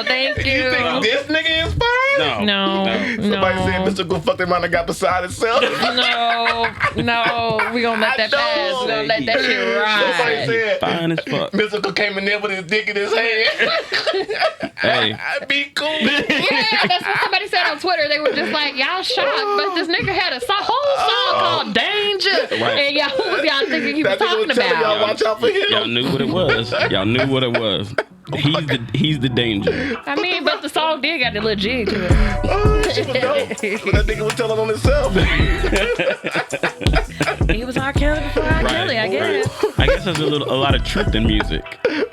thank you. You think this nigga is fine? No. Somebody said Mr. Go fuck around and got beside himself. No. We gonna let that pass. We gonna let that shit ride. Somebody said fine as fuck. Mr. Go came in there with his dick in his hand. Hey. I'd be cool. Yeah, that's what somebody said on Twitter. They were just like, y'all shocked, but this nigga had a whole song called Danger. Right. And y'all, who was y'all thinking he was talking about? Y'all watch out for him. Y'all knew what it was. He's the danger. I mean, but the song did got the little jig to it. Oh, that shit was dope. But that nigga was telling on himself. He was R. Kelly before R. Kelly, I guess. I guess there's a lot of truth in music.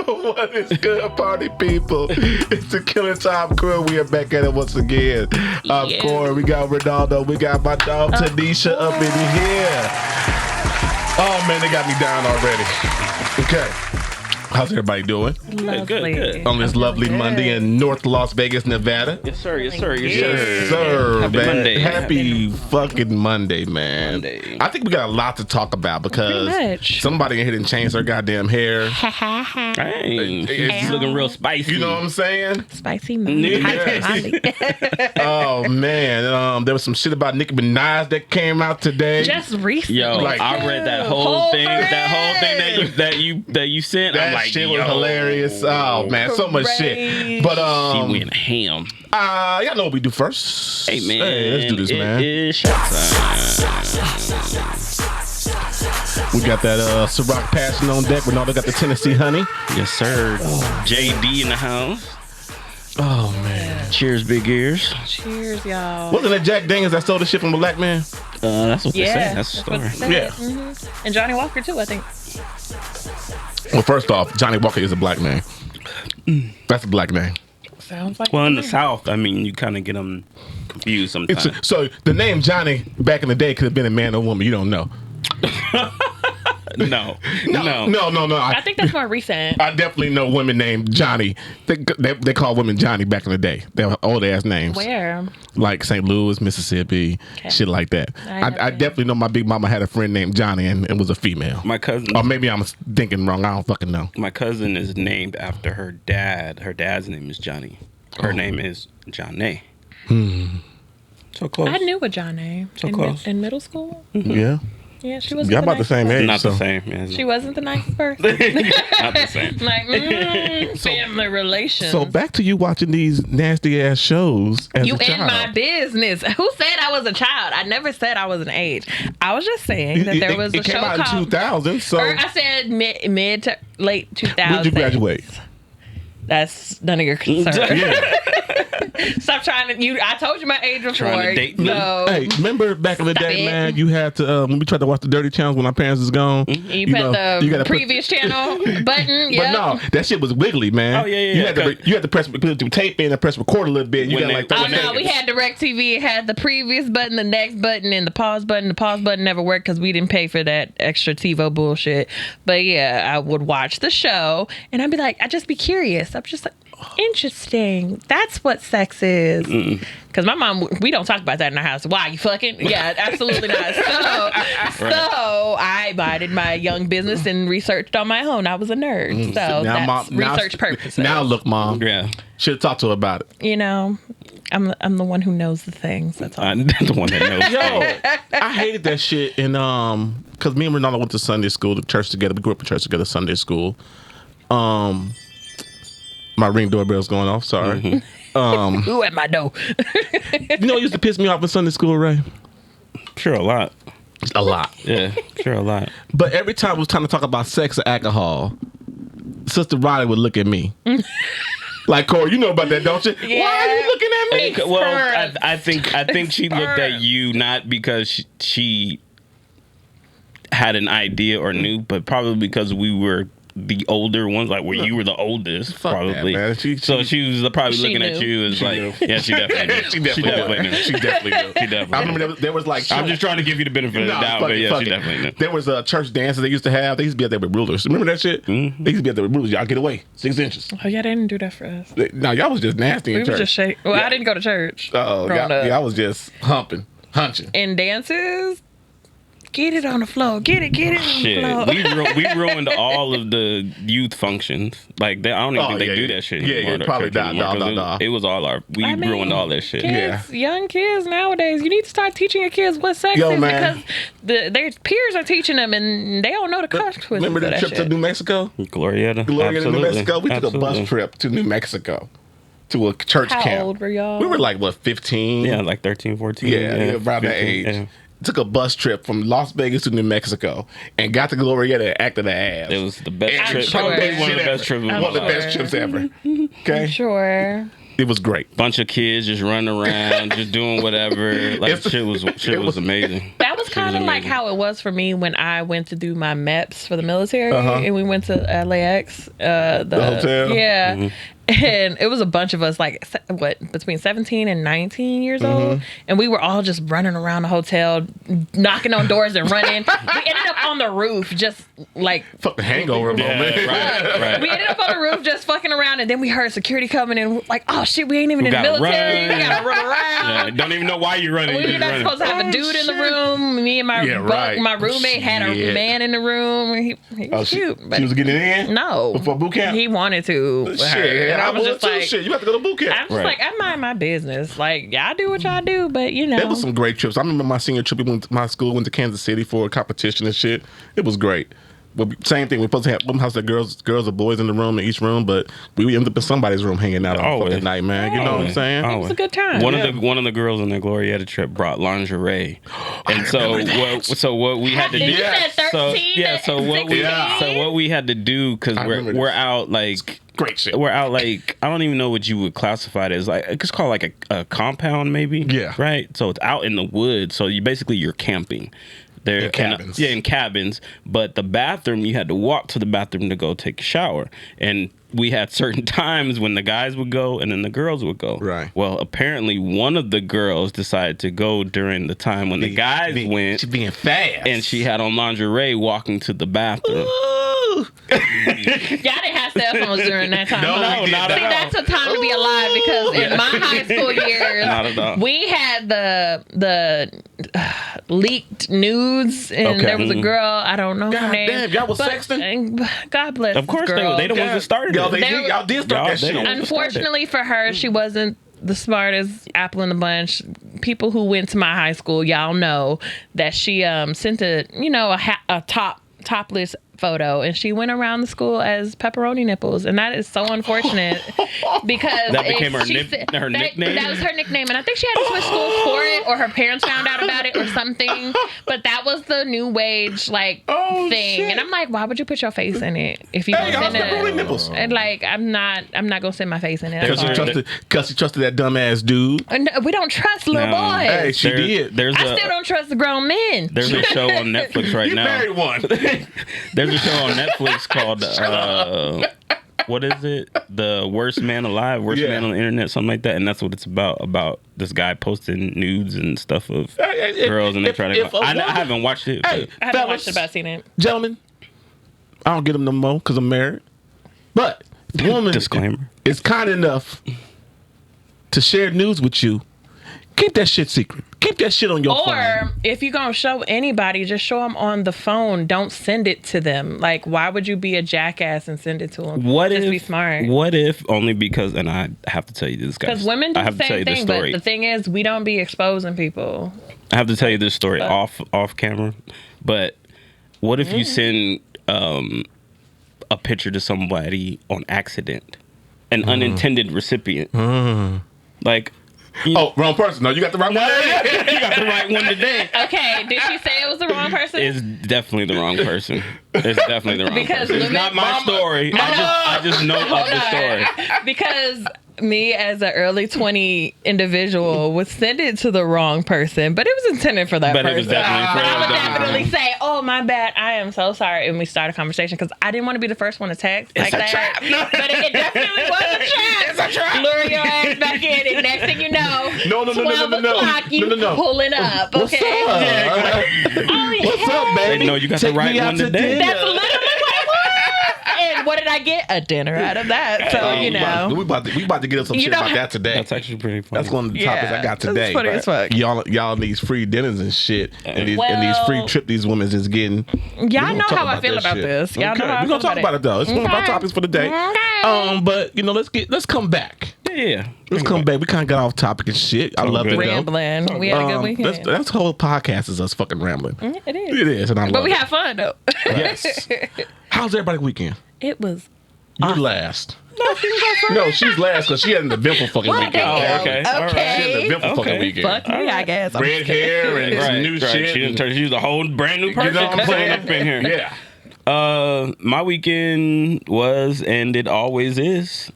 What is good, party people? It's the Killing Tyme Crew. We are back at it once again. Of course, we got Ronaldo. We got my dog Tanisha up in here. Oh man, they got me down already. Okay. How's everybody doing? Good. On this lovely Monday in North Las Vegas, Nevada. Yes, sir. Yes, sir, Happy man. Monday. Happy fucking Monday, man. Monday. I think we got a lot to talk about because somebody in here didn't change their goddamn hair. Dang. It's looking real spicy. You know what I'm saying? Spicy Monday. Oh man, there was some shit about Nicki Minaj that came out today. Just recently. Yo, Like, I read that whole thing. That whole thing that you sent. That I'm like, shit was hilarious. Oh man, so much shit. But she went ham. y'all know what we do first. Hey man, let's do this, man. It is shot We got that Ciroc Passion on deck. Ronaldo got the Tennessee Honey. Yes, sir. JD in the house. Oh man. Cheers, big ears. Cheers, y'all. Wasn't that Jack Daniels that stole the shit from a black man? That's what they say. That's the story. Yeah. Mm-hmm. And Johnny Walker too, I think. Well, first off, Johnny Walker is a black man. That's a black name. Sounds like. Well, in the South, I mean, you kind of get them confused sometimes. So the name Johnny back in the day could have been a man or woman. You don't know. No. I think that's more recent. I definitely know women named Johnny. They call women Johnny back in the day. They were old ass names. Where? Like St. Louis, Mississippi, shit like that. I definitely know my big mama had a friend named Johnny and was a female. My cousin. Or maybe I'm thinking wrong. I don't fucking know. My cousin is named after her dad. Her dad's name is Johnny. Her name is Johnny. So close. I knew a Johnny. So close. In middle school. Mm-hmm. Yeah. Yeah, she was. Y'all about the same age. Not the same. Yeah, She wasn't the nicest person. Not the same. Like, family relations. So back to you watching these nasty ass shows as you a child. in my business. Who said I was a child? I never said I was an age. I was just saying that there was a show called. It came out in 2000. So I said mid to late 2000s. When did you graduate? That's none of your concern. Yeah. Stop trying to. I told you my age before. Trying to date me. So Hey, remember back in the day, man? You had to when we tried to watch the dirty channels when our parents was gone. you put the previous channel button. But no, that shit was wiggly, man. Oh yeah. You had to put the tape in and press record a little bit. You got like 30 no, we had DirecTV. It had the previous button, the next button, and the pause button. The pause button never worked because we didn't pay for that extra TiVo bullshit. But yeah, I would watch the show and I'd be like, I'd just be curious. I'm just like, interesting. That's what sex is. Because my mom, we don't talk about that in our house. Why, you fucking? Yeah, absolutely not. So I minded my young business and researched on my own. I was a nerd. So that's research purposes. Now look, Mom. Yeah. Should have talked to her about it. You know, I'm the one who knows the things. That's all. I'm the one that knows. Yo, I hated that shit. And because me and Ronaldo went to Sunday school, to church together. We grew up in church together, Sunday school. My ring doorbell's going off. Sorry. Who at my door? You know what used to piss me off in Sunday school, Ray? Sure, a lot. A lot. Yeah, sure, a lot. But every time it was time to talk about sex or alcohol, Sister Riley would look at me. Like, Corey, you know about that, don't you? Yeah. Why are you looking at me? Well, I think she looked at you not because she had an idea or knew, but probably because we were the older ones, like where you were the oldest, probably. That, man. So she was probably looking at you as like, yeah, she definitely knew. She definitely knew. She definitely knew. I remember there was like. I'm just trying to give you the benefit of the doubt, but yeah, she definitely knew. There was a church dances they used to have. They used to be out there with rulers. Remember that shit? Mm-hmm. They used to be out there with rulers. Y'all get away 6 inches. Oh yeah, they didn't do that for us. No, y'all was just nasty in church. We were just shake. Well, I didn't go to church. Oh, y'all was just hunching. And dances. Get it on the floor. Get it on Shit, the floor. we ruined all of the youth functions. Like I don't even think they do that shit anymore. Yeah, probably not. It was all our. We ruined all that shit. Kids, young kids nowadays, you need to start teaching your kids what sex is because their peers are teaching them and they don't know the consequences. Remember the trip to New Mexico? Glorieta, New Mexico. We took a bus trip to New Mexico to a church camp. How old were y'all? We were like 15? Yeah, like 13, 14. Yeah, around that age. Yeah. Took a bus trip from Las Vegas to New Mexico and got to Glorieta and acted the ass. It was the best trip. Sure. One of the best trips. One of the best trips ever. Okay, I'm sure. It was great. Bunch of kids just running around, just doing whatever. Like shit was amazing. That was kind of like how it was for me when I went to do my MEPS for the military, and we went to LAX. The hotel. Yeah. Mm-hmm. And it was a bunch of us, like, between 17 and 19 years old. And we were all just running around the hotel, knocking on doors and running. We ended up on the roof, just like... Fucking hangover moment. Right. We ended up on the roof just fucking around. And then we heard security coming in, like, oh, shit, we ain't even in the military. We gotta run around. Yeah, don't even know why you're running. We're not supposed to have a dude in the room. Me and my roommate had a man in the room. He was cute. But she was getting in? No. Before boot camp? He wanted to. Shit. And I was just like, shit. You have to go to boot camp. I'm just like, I mind my business. Like, y'all do what y'all do, but you know. It was some great trips. I remember my senior trip. My school went to Kansas City for a competition and shit. It was great. But same thing. We're supposed to have one house that girls or boys in the room in each room, but we ended up in somebody's room hanging out on fucking night, man. You know what I'm saying? It was a good time. One of the girls on the Glorieta trip brought lingerie, and so what we had to do. So what we had to do because we're out like. Great shit. We're out like I don't even know what you would classify it as. Like it's called like a compound, maybe. Yeah. Right. So it's out in the woods. So you're camping. There in cabins. In cabins. But the bathroom, you had to walk to the bathroom to go take a shower. And we had certain times when the guys would go and then the girls would go. Right. Well, apparently one of the girls decided to go during the time when the guys went. She being fast. And she had on lingerie walking to the bathroom. Y'all didn't have cell phones during that time. No, not at all. That's a time to be alive because in my high school years, not at all. We had the leaked nudes, and there was a girl, I don't know her name. Damn, y'all was sexting? God bless. Of course, they the ones that started it. Y'all did start that shit. Unfortunately for her, she wasn't the smartest apple in the bunch. People who went to my high school, y'all know that she sent a topless photo, and she went around the school as pepperoni nipples, and that is so unfortunate because that became her nickname. That was her nickname, and I think she had to switch schools for it, or her parents found out about it, or something. But that was the new wage thing, shit. And I'm like, why would you put your face in it if you don't send pepperoni nipples? And like, I'm not gonna send my face in it. Because she trusted that dumbass dude. We don't trust little boys. Hey, she did. I still don't trust the grown men. There's a show on Netflix right now. You married one. There's a show on Netflix called what is it? The Worst Man Alive, Worst Man on the Internet, something like that. And that's what it's about this guy posting nudes and stuff of girls, and they try to. I haven't watched it. I haven't watched it, but I've seen it. Gentlemen, I don't get them no more because I'm married. But the woman disclaimer is kind enough to share nudes with you. Keep that shit secret. Keep that shit on your phone. Or if you're going to show anybody, just show them on the phone. Don't send it to them. Like, why would you be a jackass and send it to them? Just be smart. What if, only because, and I have to tell you this, guys. Because women do the same thing, but the thing is, we don't be exposing people. I have to tell you this story off camera. But what if you send a picture to somebody on accident? An unintended recipient. Like... wrong person. No, you got the right one. You got the right one today. Okay, did she say it was the wrong person? It's definitely the wrong person. It's definitely the wrong person. It's not my story. I just know of the story. Because me as an early 20 individual would send it to the wrong person, but it was intended for that person. It was definitely but I would definitely say, oh, my bad, I am so sorry, and we start a conversation, because I didn't want to be the first one to text like that. Trap. No. But it definitely was a trap. It's a trap. Lure your ass back in, and next thing you know, no, 12 o'clock, you pulling up. What's okay? up? What's up, baby? No, you got the right one today. That's literally what it was. And And what did I get? A dinner out of that. So, you know. We about to get us some shit about that today. That's actually pretty funny. That's one of the topics I got today. That's funny as fuck. Y'all these free dinners and shit, and these free trip these women is getting. Y'all know how I feel about this. Y'all know how I feel about it. We're gonna talk about it though. It's one of our topics for the day. But you know, let's come back. Yeah. Let's come back. We kind of got off topic and shit. I love it. Rambling. We had a good weekend. That's the whole podcast is us fucking rambling. It is. It is, and I love it. But we had fun though. Yes. How's everybody's weekend? It was. You last. No, she's last because she had an eventful fucking weekend. Oh, okay. She had an eventful fucking weekend. Fuck me, I guess. Red hair and new shit. She's a whole brand new person. You know what I'm saying? Up in here. Yeah. My weekend was, and it always is,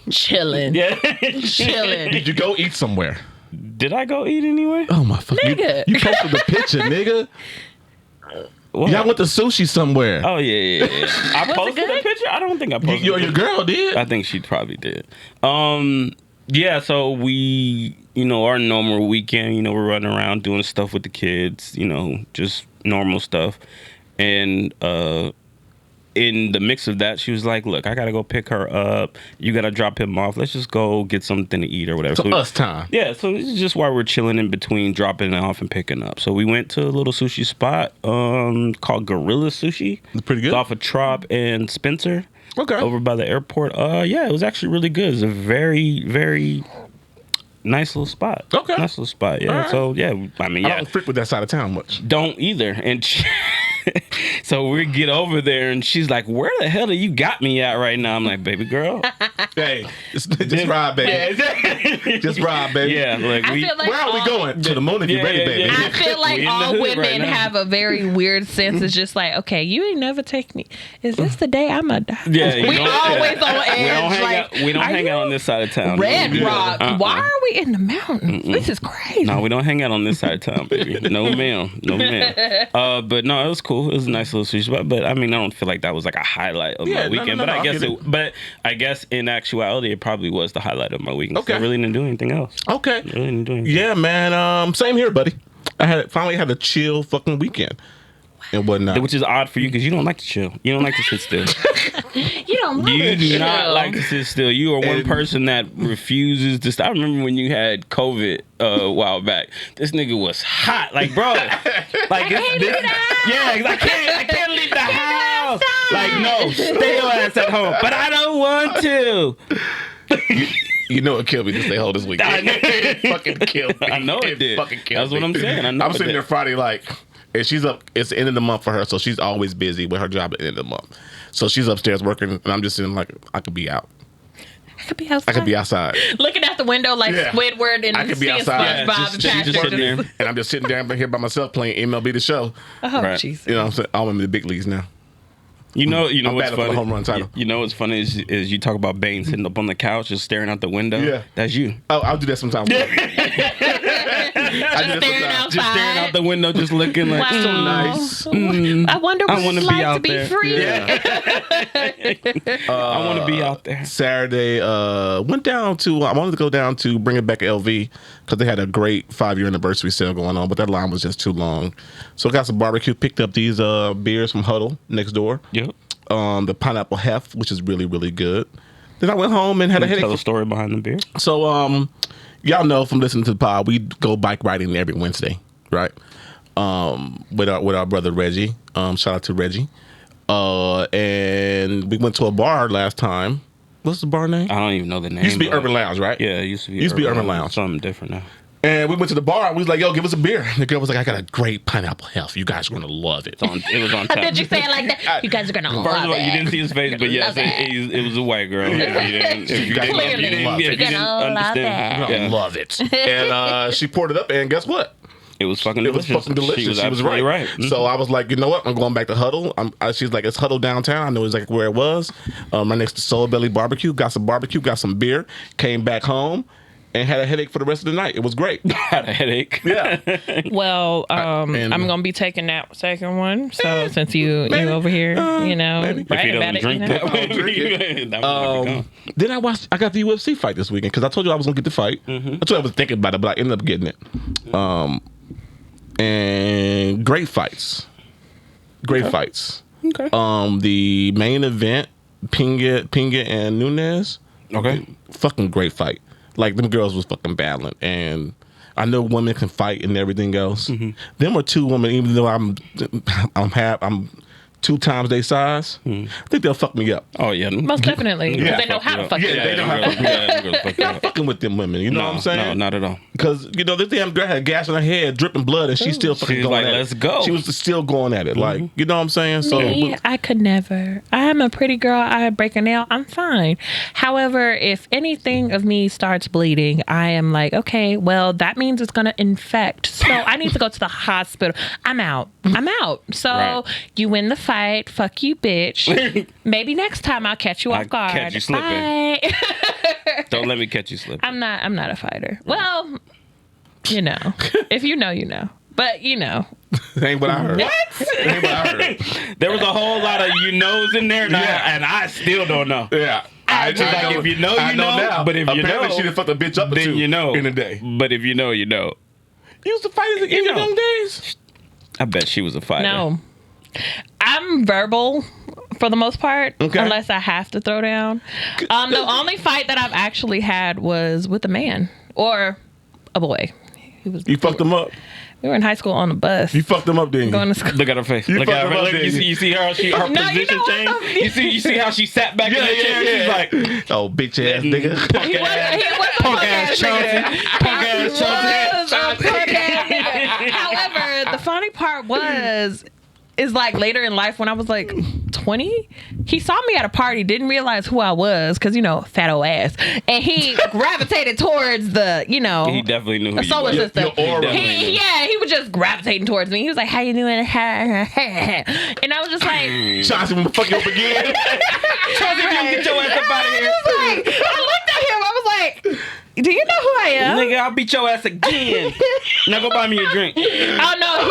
chilling. Yeah. Chilling. Did you go eat somewhere? Did I go eat anywhere? Oh my fuck. Nigga. You posted the picture, nigga. What? Y'all went to sushi somewhere. Oh yeah. I posted a picture. I don't think I posted. Your girl did. I think she probably did. Yeah. So we, our normal weekend. We're running around doing stuff with the kids. Just normal stuff. And in the mix of that, she was like, "Look, I gotta go pick her up. You gotta drop him off. Let's just go get something to eat or whatever." So us time. Yeah, so this is just why we're chilling in between dropping it off and picking up. So we went to a little sushi spot called Gorilla Sushi. It's pretty good. It's off of Trop and Spencer. Okay. Over by the airport. Yeah, it was actually really good. It's a very, very nice little spot. Okay. Nice little spot, yeah. Right. So, yeah, I mean, yeah. I don't frequent that side of town much. Don't either. And so we get over there, and she's like, "Where the hell do you got me at right now?" I'm like, "Baby girl, hey, just ride, baby. Just ride, baby. Yeah, like where are we going? To the moon if you're ready, baby. I feel like all women have a very weird sense. It's just like, okay, you ain't never take me. Is this the day I'm gonna die? Yeah, we always on edge. We don't hang out on this side of town. Red Rock. Why are we in the mountains? This is crazy. No, we don't hang out on this side of town, baby. No, ma'am. No, ma'am. But no, it was cool. It was a nice little sushi spot. But I mean, I don't feel like that was like a highlight of my weekend. No, but I guess in actuality, it probably was the highlight of my weekend. Okay. I really didn't do anything else. Okay. Really didn't do anything. Yeah, man. Same here, buddy. I finally had a chill fucking weekend and whatnot. Which is odd for you because you don't like to chill. You don't like to sit still. You don't like You do not like to sit still. You are one person that refuses to stop. I remember when you had COVID a while back. This nigga was hot. Like, bro. Like, I can't leave the house. Like, no, stay your ass at home. But I don't want to. You know it killed me to stay home this weekend. It fucking killed me. I know it did. Fucking killed That's what I'm saying. I'm sitting there Friday like, and she's up. It's the end of the month for her, so she's always busy with her job at the end of the month. So she's upstairs working, and I'm just sitting like, I could be out. I could be outside. I could be outside. Looking out the window like Squidward and I could be outside. SpongeBob Just sitting there, and I'm just sitting there here by myself playing MLB The Show. Oh, right. Jesus. You know what I'm saying? I'm in the big leagues now. You know what's funny? The home run title. You know what's funny is you talk about Bane sitting up on the couch just staring out the window. Yeah, that's you. Oh, I'll do that sometimes. Just staring out the window, just looking like so nice. I wonder what it's like to be free. Yeah. I want to be out there. Saturday, I wanted to go down to Bring It Back LV because they had a great 5-year anniversary sale going on, but that line was just too long. So I got some barbecue, picked up these beers from Huddle next door. Yep. The pineapple heft, which is really, really good. Then I went home and had a headache. Tell the story behind the beer. So, y'all know from listening to the pod, we go bike riding every Wednesday, right? With our brother Reggie. Shout out to Reggie. And we went to a bar last time. What's the bar name? I don't even know the name. Used to be Urban Lounge, right? Yeah, it used to be Urban Lounge. Something different now. And we went to the bar and we was like, yo, give us a beer. And the girl was like, I got a great pineapple heft. You guys are going to love it. It was on tap. Did you say it like that? You guys are going to love it. First of all, you didn't see his face, but yes, it was a white girl. If you didn't understand. You're going to love it. And she poured it up and guess what? It was fucking delicious. It was fucking delicious. She was right. Mm-hmm. So I was like, you know what? I'm going back to Huddle. She's like, it's Huddle downtown. I know exactly where it was. Right next to Soul Belly Barbecue. Got some beer. Came back home. And had a headache for the rest of the night. It was great. Had a headache. Yeah. Well, I'm gonna be taking that second one. So since you over here, bragging about it. Then I got the UFC fight this weekend because I told you I was gonna get the fight. Mm-hmm. I told you I was thinking about it, but I ended up getting it. And great fights. Great fights. Okay. The main event Pinga and Nunes. Okay. Fucking great fight. Like, them girls was fucking battling. And I know women can fight and everything else. Them are two women, even though I'm 2 times their size, I think they'll fuck me up. Oh, yeah. Most definitely. Yeah. They know how to fuck you. They know how to fuck you. Not fucking with them women, you know what I'm saying? No, not at all. Because, you know, this damn girl had gas in her head, dripping blood, and she's still fucking She's going like, at it. let's go. She was still going at it. Like, you know what I'm saying? So Me, I could never. I am a pretty girl. I break a nail. I'm fine. However, if anything of me starts bleeding, I am like, okay, well, that means it's going to infect. So I need to go to the hospital. I'm out. So Right. you win the fight. Fuck you, bitch. Maybe next time I'll catch you off guard. catch you slipping. Bye. Don't let me catch you slipping. I'm not a fighter. Well, you know. If you know, you know. But you know. ain't what I heard. Ain't what I heard. There was a whole lot of you knows in there, and I still don't know. Yeah. It's just like, if you know, you know. Now. But if you Apparently know, she done fucked a bitch up or then two you know. in a day. But if you know, you know. You used to fight in your young days? I bet she was a fighter. No. I'm verbal for the most part, Okay. unless I have to throw down. The only fight that I've actually had was with a man or a boy. You fucked them up. We were in high school on a bus. You fucked them up, didn't you? Going to school. Look at her face. You Look at fucked her her up, face. didn't you? You see her? Her No, you position know what changed. You see how she sat back in the chair. She's like, oh, bitch ass nigga. He was a punk ass Chauncey. Punk ass Chauncey. However, the funny part is like later in life when I was like 20, he saw me at a party, didn't realize who I was because, you know, fat old ass. And he gravitated towards the, you know. He definitely knew who you solar were. system. Your aura. He was just gravitating towards me. He was like, how you doing? And I was just like, Chauncey, I'm gonna fuck you up again. Chauncey, get your ass up out of here. I looked at him. I was like, do you know who I am? Nigga, I'll beat your ass again. Now go buy me a drink. Oh no,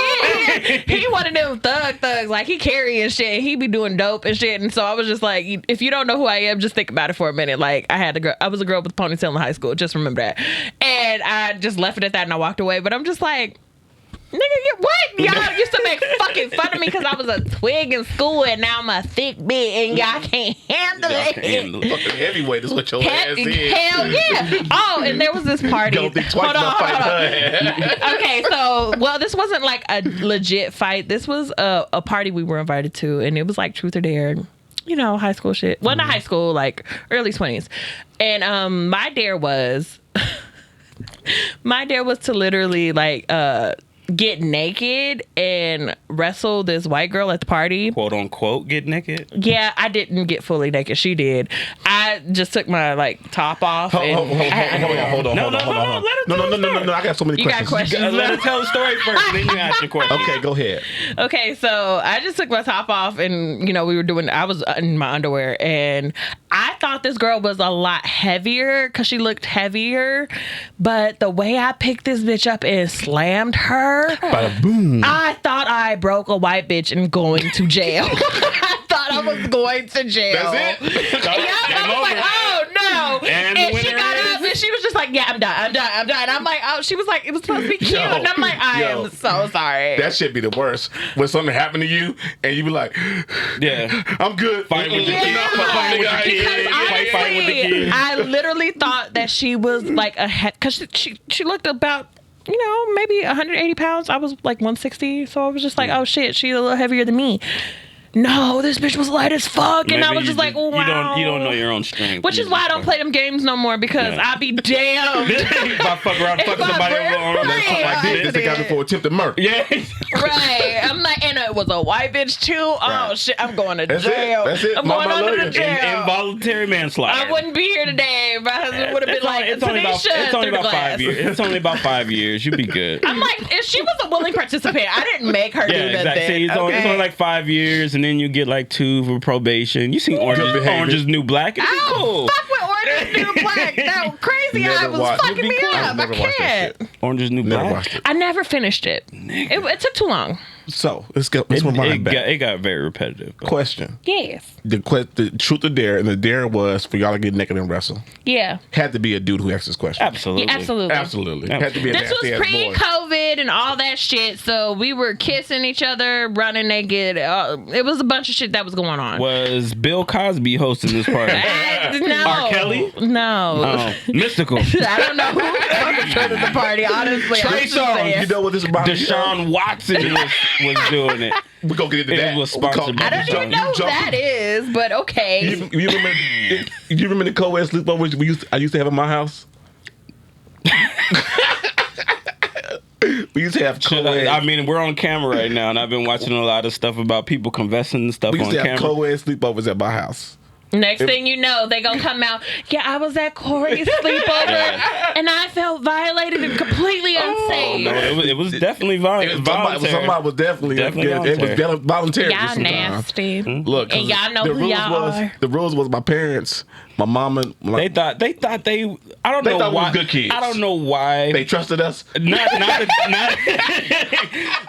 he one of them thugs. Like he carrying shit. He be doing dope and shit. And so I was just like, if you don't know who I am, just think about it for a minute. Like I was a girl with a ponytail in high school. Just remember that. And I just left it at that and I walked away. But I'm just like, nigga, what? Y'all used to make fucking fun of me because I was a twig in school and now I'm a thick bitch and y'all can't handle it. Fucking heavyweight is what your ass is. Hell yeah. Oh, and there was this party. Don't think twice about fighting her. Okay, so, well, this wasn't like a legit fight. This was a party we were invited to, and it was like truth or dare. You know, high school shit. Well, not high school, like early 20s. And my dare was to literally like get naked and wrestle this white girl at the party. Quote unquote, get naked. Yeah, I didn't get fully naked. She did. I just took my like top off. Hold on. Let her No. I got so many You got questions. questions? Let her tell the story first, and then you ask your question. Okay, go ahead. Okay, so I just took my top off and, you know, I was in my underwear and I thought this girl was a lot heavier because she looked heavier. But the way I picked this bitch up and slammed her, Bada boom. I thought I broke a white bitch and going to jail. I thought I was going to jail. That's it? I was like, oh no. And she got up and she was just like, yeah, I'm done. I'm like, oh, she was like, it was supposed to be cute. And I'm like, I am so sorry. That shit be the worst. When something happened to you and you be like, Yeah. I'm good. Fight with the kid. Fight with the kid. Fight with the kid. I literally thought that she was like because she looked about, you know, maybe 180 pounds. I was like 160. So I was just like, oh shit, she's a little heavier than me. No, this bitch was light as fuck. And I was just like, wow. You don't know your own strength. Which is why I don't play them games no more because I be damned. If I fuck around and fuck somebody over Like this, they got me for attempted murder. Yeah. Right. I'm like, and it was a white bitch too. Oh Right. shit, I'm going to That's jail. It. That's it. I'm Mama going under love the you. jail. Involuntary manslaughter. I wouldn't be here today. My husband would have been like, it's only about 5 years. It's only about 5 years. You'd be good. I'm like, if she was a willing participant, I didn't make her do nothing. Exactly. See, it's only like 5 years, and then you get like 2 for probation. You seen Orange is New Black? It'd be cool. Fuck with Orange is New Black. That crazy eye was fucking me up. I can't. Orange is New Never Black. watched it. I never finished it. It took too long. So let's go. Let's rewind back. It got very repetitive. Question. Yes. The truth or dare, and the dare was for y'all to get naked and wrestle. Yeah. Had to be a dude who asked this question. Absolutely. Yeah, absolutely. Absolutely. Had to be a This was nasty-ass boy. pre-COVID and all that shit, so we were kissing each other, running naked. It was a bunch of shit that was going on. Was Bill Cosby hosting this party? No. R. Kelly? No. Mystical. I don't know who orchestrated the party, honestly. Trey Songz. You know what this is about? Deshaun Watson was doing it. We're going to get into that. It was sponsored by I don't even know who that is, but okay. You remember the co-ed sleepovers I used to have at my house? We used to have co-ed. I mean, we're on camera right now, and I've been watching a lot of stuff about people confessing and stuff We on used to have camera. co-ed sleepovers at my house. Next thing you know, they gonna come out. Yeah, I was at Corey's sleepover, and I felt violated and completely unsafe. No, it was definitely voluntary. Somebody was definitely it was voluntary. Y'all sometimes. nasty. Look, and y'all know who y'all are. The rules was my parents, my mama. They thought they. I don't know thought we why. was good kids. I don't know why They trusted us. Not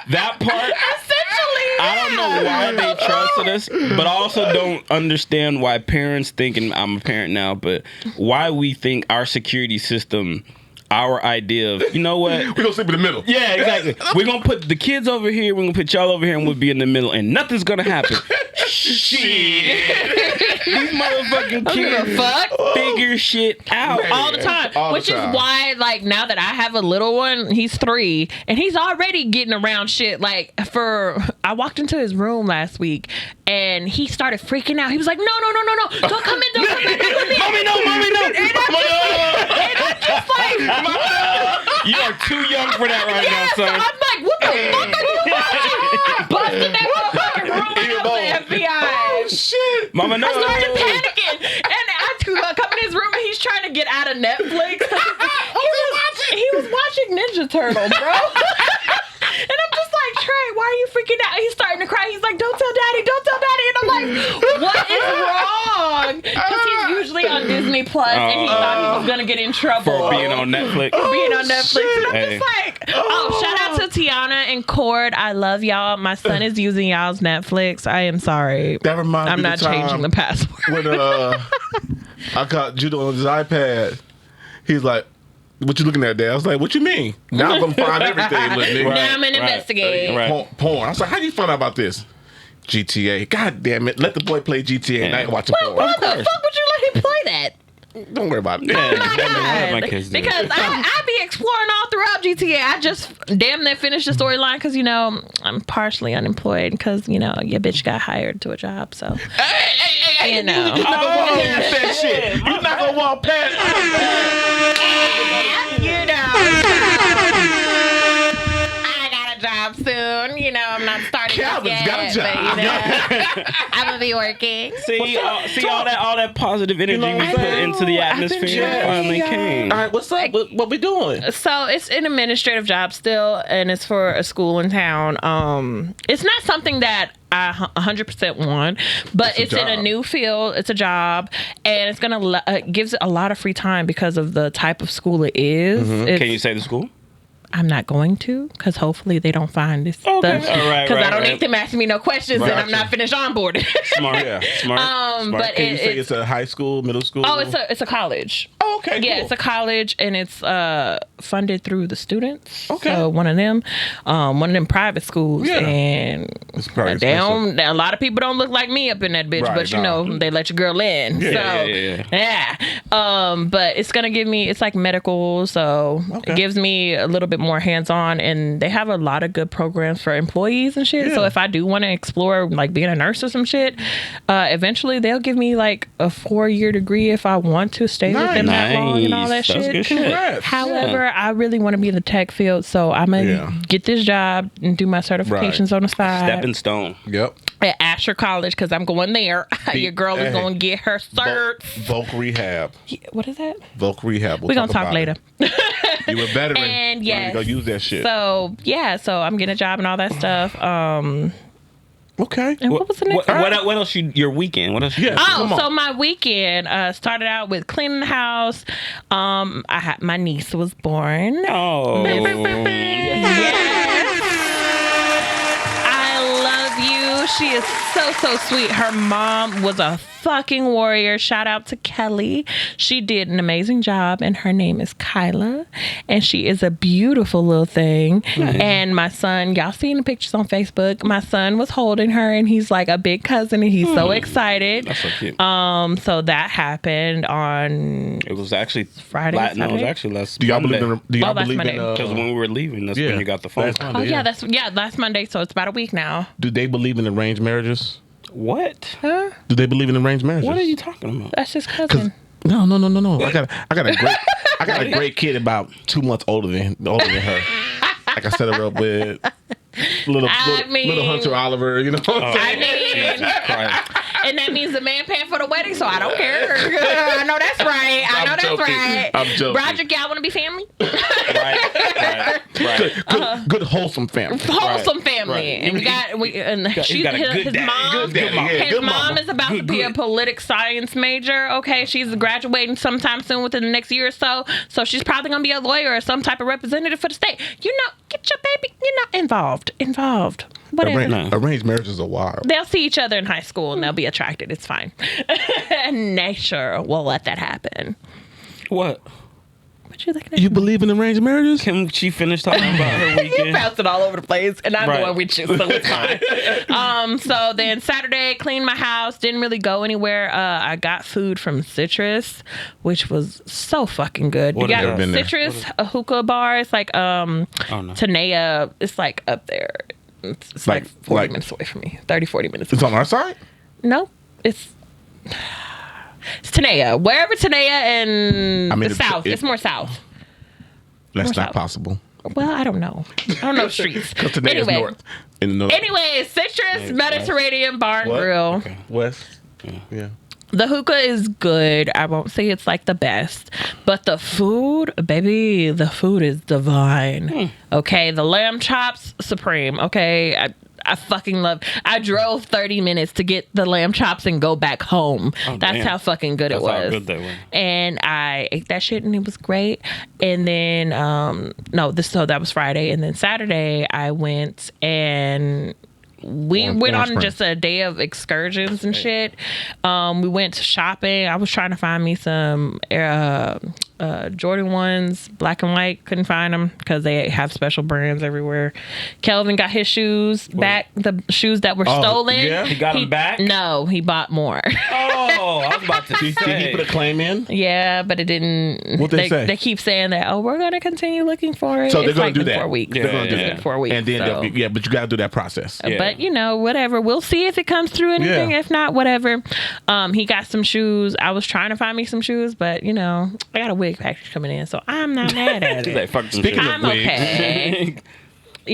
that part. Essentially, I don't know why they trusted us, but I also don't understand why parents think, and I'm a parent now, but why we think our security system, our idea of, you know what? We're going to sleep in the middle. Yeah, exactly. We're going to put the kids over here, we're going to put y'all over here, and we'll be in the middle, and nothing's going to happen. Shit. These motherfucking kids figure shit out. Man. all the time. All the Which time. is why, like, now that I have a little one, he's 3, and he's already getting around shit. Like, I walked into his room last week, and he started freaking out. He was like, no, don't come in, don't come in. Mommy, no. And I'm just like, You are too young for that right yes, now, son. I'm like, what the fuck are you watching? Busting that motherfucking room like I was the FBI. Oh, shit. Mama, no. I started panicking, and I come in his room, and he's trying to get out of Netflix. He was watching Ninja Turtle, bro. And I'm just like, Trey, why are you freaking out? He's starting to cry. He's like, don't tell daddy. And I'm like, what is wrong? Because he's usually on Disney Plus, and he thought he was gonna get in trouble For being on Netflix. And I'm just Hey. like, shout out to Tiana and Cord. I love y'all. My son is using y'all's Netflix. I am sorry. That reminds I'm me not of the time changing the password. when I caught Judo on his iPad. He's like, what you looking at, Dad? I was like, what you mean? Now I'm going to find everything, little nigga. Now I'm gonna investigate. Right. Porn. I was like, how you find out about this? GTA. God damn it. Let the boy play GTA and I ain't watching porn. Why the fuck would you let him play that? Don't worry about it. Yeah, Oh my let my God. kids do it. Because I be exploring all throughout GTA. I just damn near finished the storyline because, I'm partially unemployed because, your bitch got hired to a job. So, Hey, you know. You're not going to walk past that shit. You're not going to walk past I got a job soon. I'm not starting Calvin's yet. got a job. But, I'm going to be working. See all that positive energy know we what I'm put saying? into the I've been atmosphere trying. finally came. All right, what's up? What we doing? So it's an administrative job still, and it's for a school in town. It's not something that I 100% want, but it's in a new field. It's a job, and it's gonna gives it a lot of free time because of the type of school it is. Can you say the school? I'm not going to, because hopefully they don't find this stuff. All right, Because I don't right. need them asking me no questions, and I'm not finished onboarded. Smart. Yeah. Smart. But Smart. Can you say it's a high school, middle school? Oh, it's a college. Oh, okay, Yeah, cool. it's a college, and it's funded through the students. Okay. So one of them private schools, Yeah. and It's probably they expensive. don't. A lot of people don't look like me up in that bitch, Right, but they let your girl in. Yeah, Yeah. But it's gonna give me. It's like medical, so it gives me a little bit more hands on, and they have a lot of good programs for employees and shit. Yeah. So if I do want to explore like being a nurse or some shit, eventually they'll give me like a 4-year degree if I want to stay with them that long and all that Nice. That's shit. good shit. Congrats. However, I really want to be in the tech field, so I'm gonna get this job and do my certifications on the side Stepping stone. Yep. at Asher College because I'm going there. Your girl is going to get her certs. Voc Rehab. What is that? Voc Rehab. We're gonna talk about later. it. You a veteran. And You yes, go use that shit. So I'm getting a job and all that stuff. Okay. And what was the next? What else? Your weekend? What else? Yeah. Oh, Come on. so my weekend started out with cleaning the house. I had my niece was born. Oh. Yes. she is so sweet. Her mom was a fucking warrior. Shout out to Kelly. She did an amazing job, and her name is Kyla, and she is a beautiful little thing. Nice. And my son, y'all seen the pictures on Facebook, my son was holding her, and he's like a big cousin, and he's so excited. That's so cute. So that happened on... It was actually Friday. No, it was actually last Do y'all Monday. believe in... Because when we were leaving, that's when you got the phone call. Last Monday, so it's about a week now. Do they believe in arranged marriages? What? Huh? Do they believe in arranged marriages? What are you talking about? That's his cousin. No. I got a great kid about 2 months older than her. Like I set her up with little Hunter Oliver, you know what I'm saying? And that means the man paying for the wedding, so I don't care. I know that's right. I'm joking. Broderick, y'all want to be family? Right. Good wholesome family. Wholesome family. Right. And his mom is about to be a political science major. Okay, she's graduating sometime soon within the next year or so. So she's probably gonna be a lawyer or some type of representative for the state. Get your baby, involved. Whatever. Arranged marriages are wild. They'll see each other in high school and they'll be attracted. It's fine. Nature will let that happen. What? What you looking at? You believe in arranged marriages? Can she finish talking about her weekend? You bounced it all over the place, and I'm the one with you, so it's fine. So then Saturday, cleaned my house. Didn't really go anywhere. I got food from Citrus, which was so fucking good. What You got Citrus, a hookah bar. It's like Tanea. It's like up there. It's like 40 minutes away from me. 30, 40 minutes away. It's on our side? No, it's Tanea. Wherever Tanea and the south. It's more south. That's not possible. Well, I don't know. I don't know streets. Anyway. North. In the north. Anyway, Citrus Mediterranean Bar and Grill. Okay. West. Yeah. The hookah is good. I won't say it's like the best, but the food, baby, the food is divine. Okay, the lamb chops, supreme. Okay, I fucking love. I drove 30 minutes to get the lamb chops and go back home. That's how fucking good it was. How good they were. And I ate that shit and it was great. And then so that was Friday, and then Saturday I went and we went on just a day of excursions and shit. We went shopping. I was trying to find me some Jordan 1s, black and white. Couldn't find them because they have special brands everywhere. Kelvin got his shoes back, the shoes that were stolen. Yeah, he got them back? No, he bought more. Oh, I was about to say. Did he put a claim in? Yeah, but it didn't. What they say? They keep saying that, we're going to continue looking for it. So they're going to do that. 4 weeks. They're going to do that. 4 weeks. And then, but you got to do that process. Yeah. But, whatever. We'll see if it comes through anything. Yeah. If not, whatever. He got some shoes. I was trying to find me some shoes, but, I got a wig package coming in, so I'm not mad at it. Speaking of wigs. Okay.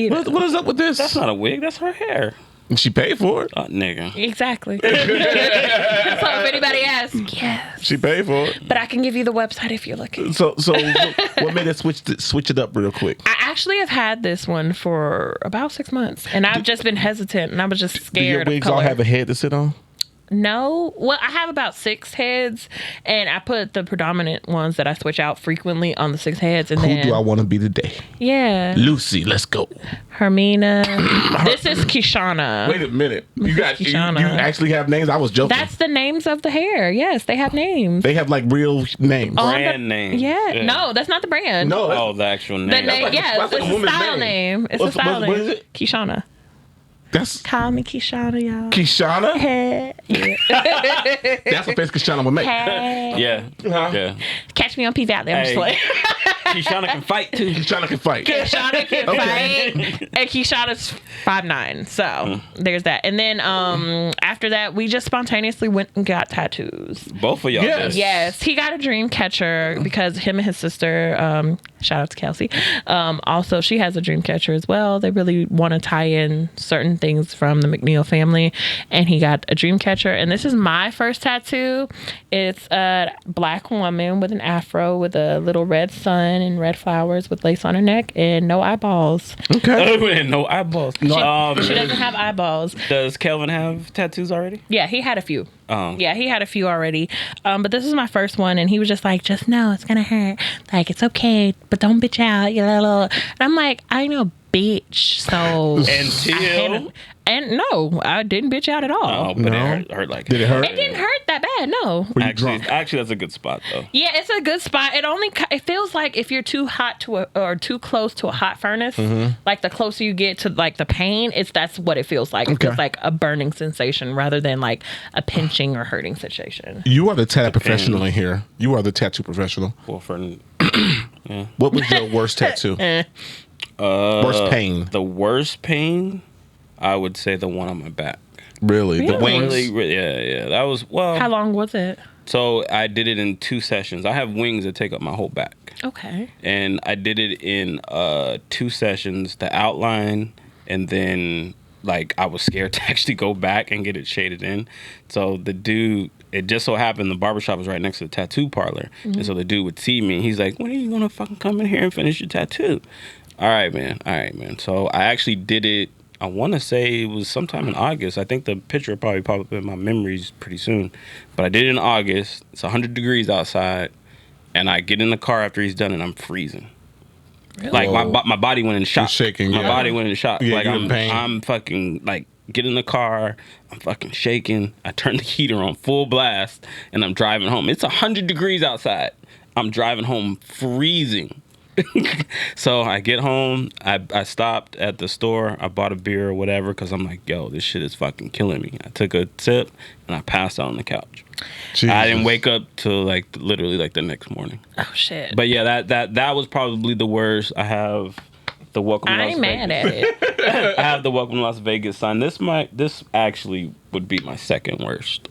What is up with this? That's not a wig. That's her hair. And she paid for it. Nigga. Exactly. So if anybody asks, yes. She paid for it. But I can give you the website if you're looking. So what made it switch it up real quick? I actually have had this one for about 6 months, and I've just been hesitant, and I was just scared. Do your wigs all have a head to sit on? No. Well, I have about 6 heads, and I put the predominant ones that I switch out frequently on the 6 heads. And Who do I want to be today? Yeah. Lucy, let's go. Hermina. This is Kishana. Wait a minute. You actually have names? I was joking. That's the names of the hair. Yes, they have names. They have like real names. Brand names. Yeah. No, that's not the brand. No. The actual name. The name. It's a style name. It's a style name. What is it? Kishana. Call me Kishana, y'all. Kishana? Hey. Yeah. That's what face Kishana would make. Hey. Yeah. Uh-huh. Yeah. Catch me on P Valley. I'm just like. Kishana can fight too. Kishana can fight. Kishana can fight. And Kishana's 5'9". So there's that. And then after that, we just spontaneously went and got tattoos. Both of y'all did. Yes. He got a dream catcher because him and his sister, shout out to Kelsey, also she has a dream catcher as well. They really want to tie in certain things from the McNeil family, and he got a dream catcher. And this is my first tattoo. It's a black woman with an afro with a little red sun and red flowers with lace on her neck and no eyeballs. Okay. No eyeballs. She doesn't have eyeballs. Does Kelvin have tattoos already? Yeah, he had a few. Yeah, he had a few already. But this is my first one, and he was just like, just know it's gonna hurt. Like, it's okay, but don't bitch out. And I'm like, I know bitch. So Until and no, I didn't bitch out at all. oh, but it hurt like Did it hurt? It didn't hurt that bad. No. Were you Actually, drunk? actually, that's a good spot though. Yeah, it's a good spot. It feels like if you're too hot or too close to a hot furnace, like the closer you get to like the pain, that's what it feels like. It feels like a burning sensation rather than like a pinching or hurting situation. You are the tattoo professional in here. You are the tattoo professional. Well, for yeah. What was your worst tattoo? Worst pain. The worst pain, I would say the one on my back. Really? The wings? Really, yeah. That was How long was it? So I did it in 2 sessions. I have wings that take up my whole back. Okay. And I did it in 2 sessions, the outline, and then like I was scared to actually go back and get it shaded in. So the dude, it just so happened the barbershop was right next to the tattoo parlor. And so the dude would see me and he's like, when are you gonna fucking come in here and finish your tattoo? All right, man. So I actually did it, I want to say it was sometime in August. I think the picture will probably pop up in my memories pretty soon. But I did it in August. It's 100 degrees outside. And I get in the car after he's done and I'm freezing. Really? Like my body went in shock. You're shaking. My body went in shock. Yeah, like you're in pain. I'm fucking like get in the car. I'm fucking shaking. I turn the heater on full blast and I'm driving home. It's 100 degrees outside. I'm driving home freezing. So I get home, I stopped at the store, I bought a beer or whatever because I'm like, yo, this shit is fucking killing me. I took a sip and I passed out on the couch. Jesus. I didn't wake up till like literally like the next morning. Oh shit. But yeah, that was probably the worst. I have the Welcome to Las Vegas. I ain't mad at it. I have the Welcome to Las Vegas sign. This actually would be my second worst.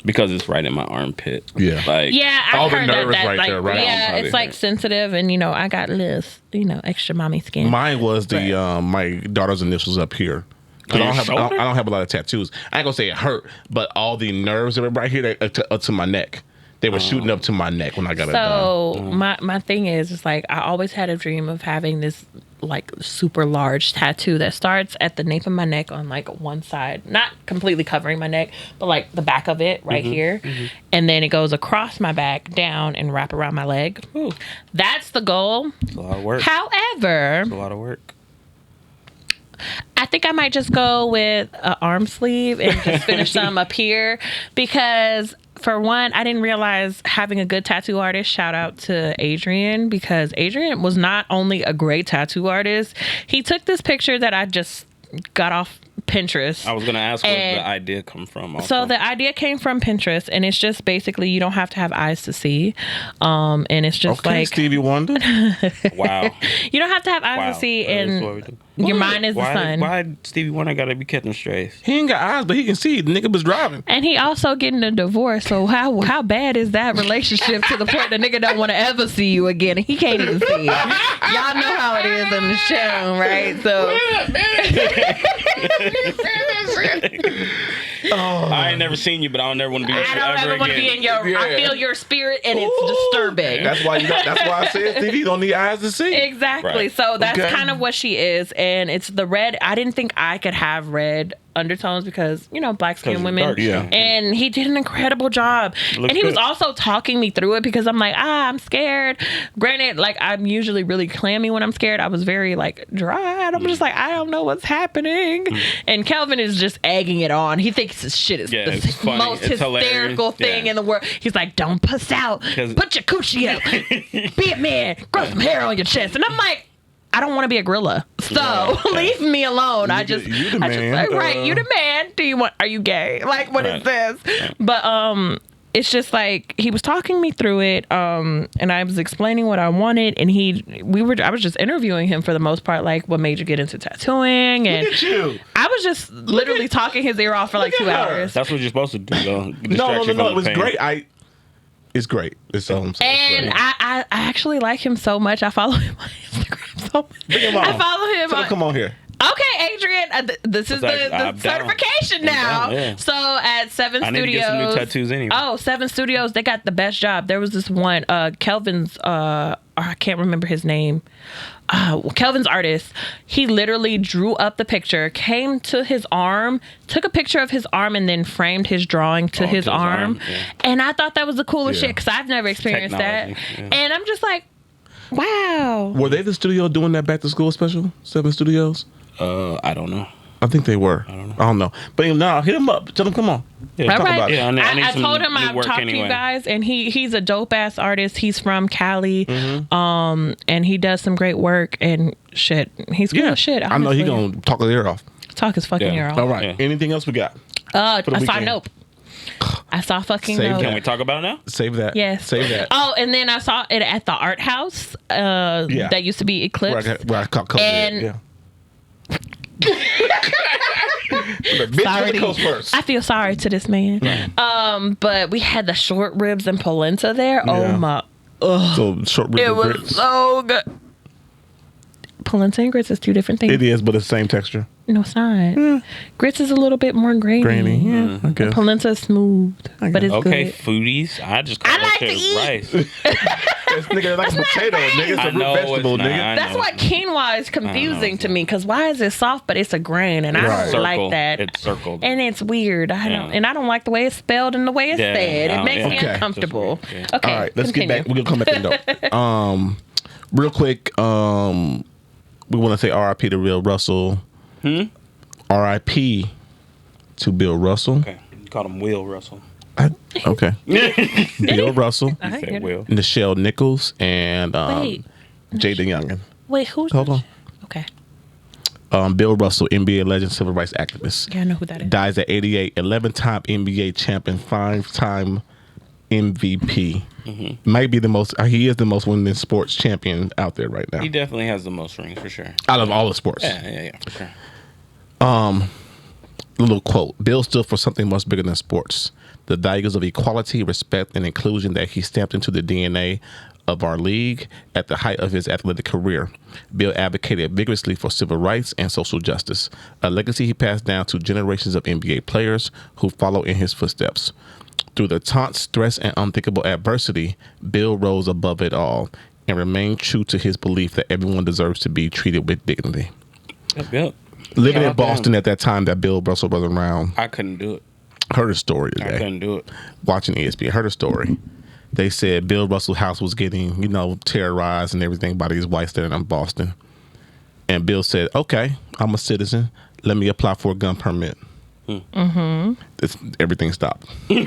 Because it's right in my armpit. Yeah. Like, yeah, I've all the heard nerves that. right Like, there, right? Yeah, it's like sensitive, and I got this, extra mommy skin. Mine was the my daughter's initials up here. Because I don't have a lot of tattoos. I ain't gonna say it hurt, but all the nerves that were right here up to my neck. They were shooting up to my neck when I got it done. So my thing is like I always had a dream of having this like super large tattoo that starts at the nape of my neck on like one side, not completely covering my neck, but like the back of it right here, and then it goes across my back down and wrap around my leg. Ooh. That's the goal. It's a lot of work. However, it's a lot of work. I think I might just go with an arm sleeve and just finish them up here because for one, I didn't realize having a good tattoo artist, shout out to Adrian, because Adrian was not only a great tattoo artist, he took this picture that I just got off Pinterest. I was going to ask where the idea come from. Also. So the idea came from Pinterest, and it's just basically you don't have to have eyes to see. And it's just like Stevie Wonder. Wow. You don't have to have eyes to see, and your mind is the sun. Why Stevie Wonder got to be catching strays? He ain't got eyes, but he can see. The nigga was driving. And he also getting a divorce. So how bad is that relationship to the point the nigga don't want to ever see you again? And he can't even see you. Y'all know how it is on the show, right? So. I ain't never seen you, but I don't never want to be with you ever again. I don't ever want to be in your. Yeah. I feel your spirit, and it's disturbing. That's why I said Stevie, you don't need eyes to see. Exactly. Right. So that's kind of what she is, and it's the red. I didn't think I could have red undertones because black skinned women. Dark, yeah. And he did an incredible job. And he was also talking me through it because I'm like, I'm scared. Granted, like I'm usually really clammy when I'm scared. I was very like dry. And I'm just like, I don't know what's happening. And Kelvin is just egging it on. He thinks this shit is the most hysterical thing in the world. He's like, don't puss out. Put your coochie up. Be a man. Grow some hair on your chest. And I'm like, I don't want to be a gorilla, so leave me alone. You the man. Right, you the man. Are you gay? Like, what is this? But it's just like he was talking me through it, and I was explaining what I wanted, and I was just interviewing him for the most part, like what made you get into tattooing, and look at you. I was just literally talking his ear off for like 2 hours. That's what you're supposed to do, though. No, it was great. It's great. It's all I'm saying. And I actually like him so much. I follow him on Instagram so much. Bring him on. I follow him. Come on here. Okay, Adrian. This is the certification now. Yeah. So at 7 I Studios. need to get some new tattoos anyway. Oh, 7 Studios. They got the best job. There was this one, Kelvin's, I can't remember his name. Kelvin's artist, he literally drew up the picture, came to his arm, took a picture of his arm, and then framed his drawing to his arm. Yeah. And I thought that was the coolest shit because I've never experienced that. Yeah. And I'm just like, Wow. Were they the studio doing that back to school special? 7 Studios? I don't know. I think they were. I don't know. But no, hit him up. Tell him, come on. Yeah, All right. about it. Yeah, I told him I've talked to you guys, and he's a dope ass artist. He's from Cali, and he does some great work and shit. He's cool as shit. Honestly. I know he gonna talk his ear off. Talk his fucking ear off. All right. Yeah. Anything else we got? I saw Nope. I saw fucking Nope. Can we talk about it now? Save that. Yes. Save that. Oh, and then I saw it at the art house. That used to be Eclipse. Where I caught COVID. And I feel sorry to this man. But we had the short ribs and polenta there. Yeah. Oh my! So short ribs. It was so good. Polenta and grits is 2 different things. It is, but it's the same texture. No, it's not. Grits is a little bit more grainy. Yeah, I guess. Polenta is smooth, but it's okay, good. Foodies. I just call like that to shit rice. This nigga like a potato, nigga. It's a root vegetable, nigga. That's why quinoa is confusing to me, because why is it soft but it's a grain, and I don't like that. It's circled, and it's weird. I don't like the way it's spelled and the way it's said. It makes me uncomfortable. Okay, all right, let's get back. We're gonna come back in. Real quick. We want to say R.I.P. to Bill Russell. R.I.P. to Bill Russell. Okay, you called him Will Russell. Okay. Bill Russell. You said Will. Nichelle Nichols and Jada Youngin. Wait, who's? Hold on. Okay. Bill Russell, NBA legend, civil rights activist. Yeah, I know who that is. Dies at 88. 11-time NBA champion, 5-time MVP. Might be the most. He is the most winning sports champion out there right now. He definitely has the most rings for sure. Out of all the sports. Yeah, for sure. Little quote. Bill stood for something much bigger than sports. The values of equality, respect, and inclusion that he stamped into the DNA of our league at the height of his athletic career. Bill advocated vigorously for civil rights and social justice, a legacy he passed down to generations of NBA players who follow in his footsteps. Through the taunts, stress, and unthinkable adversity, Bill rose above it all and remained true to his belief that everyone deserves to be treated with dignity. Yep. Living in Boston at that time that Bill Russell was around. I couldn't do it. Heard a story today. I couldn't do it. Watching ESPN, heard a story. They said Bill Russell's house was getting, terrorized and everything by these whites there in Boston. And Bill said, okay, I'm a citizen. Let me apply for a gun permit. Everything stopped. Of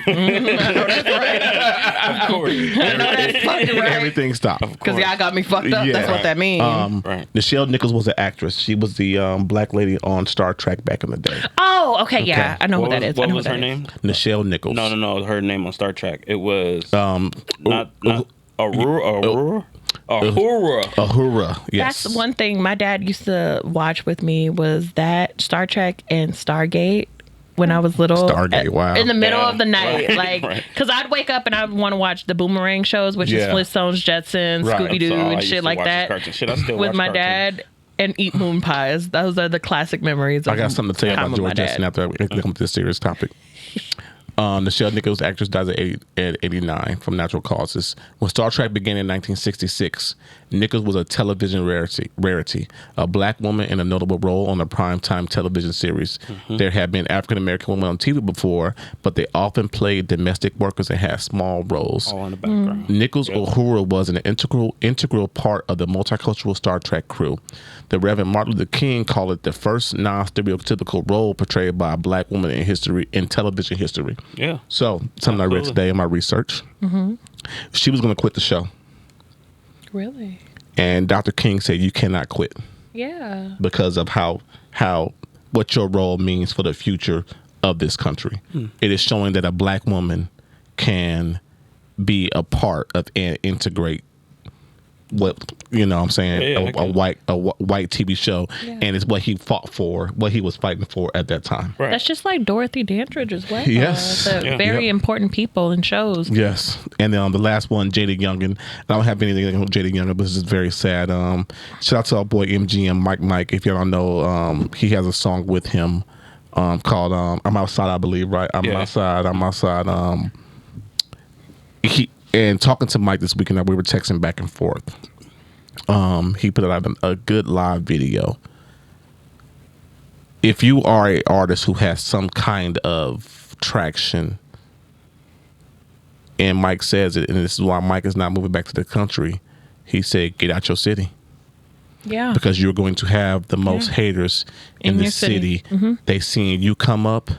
course. Everything stopped. Because y'all got me fucked up. Yeah. That's what that means. Nichelle Nichols was an actress. She was the black lady on Star Trek back in the day. Oh, okay. Yeah. I know who that is. What was her name? Nichelle Nichols. No. Her name on Star Trek. It was not Aurora. Uhura, yes. That's one thing my dad used to watch with me was that Star Trek and Stargate. When I was little, Stargate, wow. In the middle of the night, because I'd wake up and I'd want to watch the Boomerang shows, which is Flintstones, Jetsons, Scooby Doo, and shit like that, with my dad, and eat moon pies. Those are the classic memories. I got something to tell you about George Jetson after we come to this serious topic. Nichelle Nichols, actress, dies at 89 from natural causes. When Star Trek began in 1966, Nichols was a television rarity, a black woman in a notable role on a primetime television series. There had been African-American women on TV before, but they often played domestic workers and had small roles. All in the background. Nichols Uhura was an integral part of the multicultural Star Trek crew. The Reverend Martin Luther King called it the first non-stereotypical role portrayed by a black woman in television history. Yeah. So, something I read today in my research. She was going to quit the show. Really? And Dr. King said, you cannot quit. Yeah. Because of what your role means for the future of this country. It is showing that a black woman can be a part of and integrate what I'm saying, a white TV show, and it's what he fought for, what he was fighting for at that time. Right. That's just like Dorothy Dandridge as well. Yes, very important people in shows. Yes, and then the last one, Jada Youngin. I don't have anything against Jada Youngin, but this is very sad. Shout out to our boy MGM Mike. If you don't know, he has a song with him called "I'm Outside," I believe. Right, I'm outside. And talking to Mike this weekend, we were texting back and forth. He put out a good live video. If you are an artist who has some kind of traction, and Mike says it, and this is why Mike is not moving back to the country, He said, "Get out your city." Yeah. Because you're going to have the most haters in the city. They seeing you come up,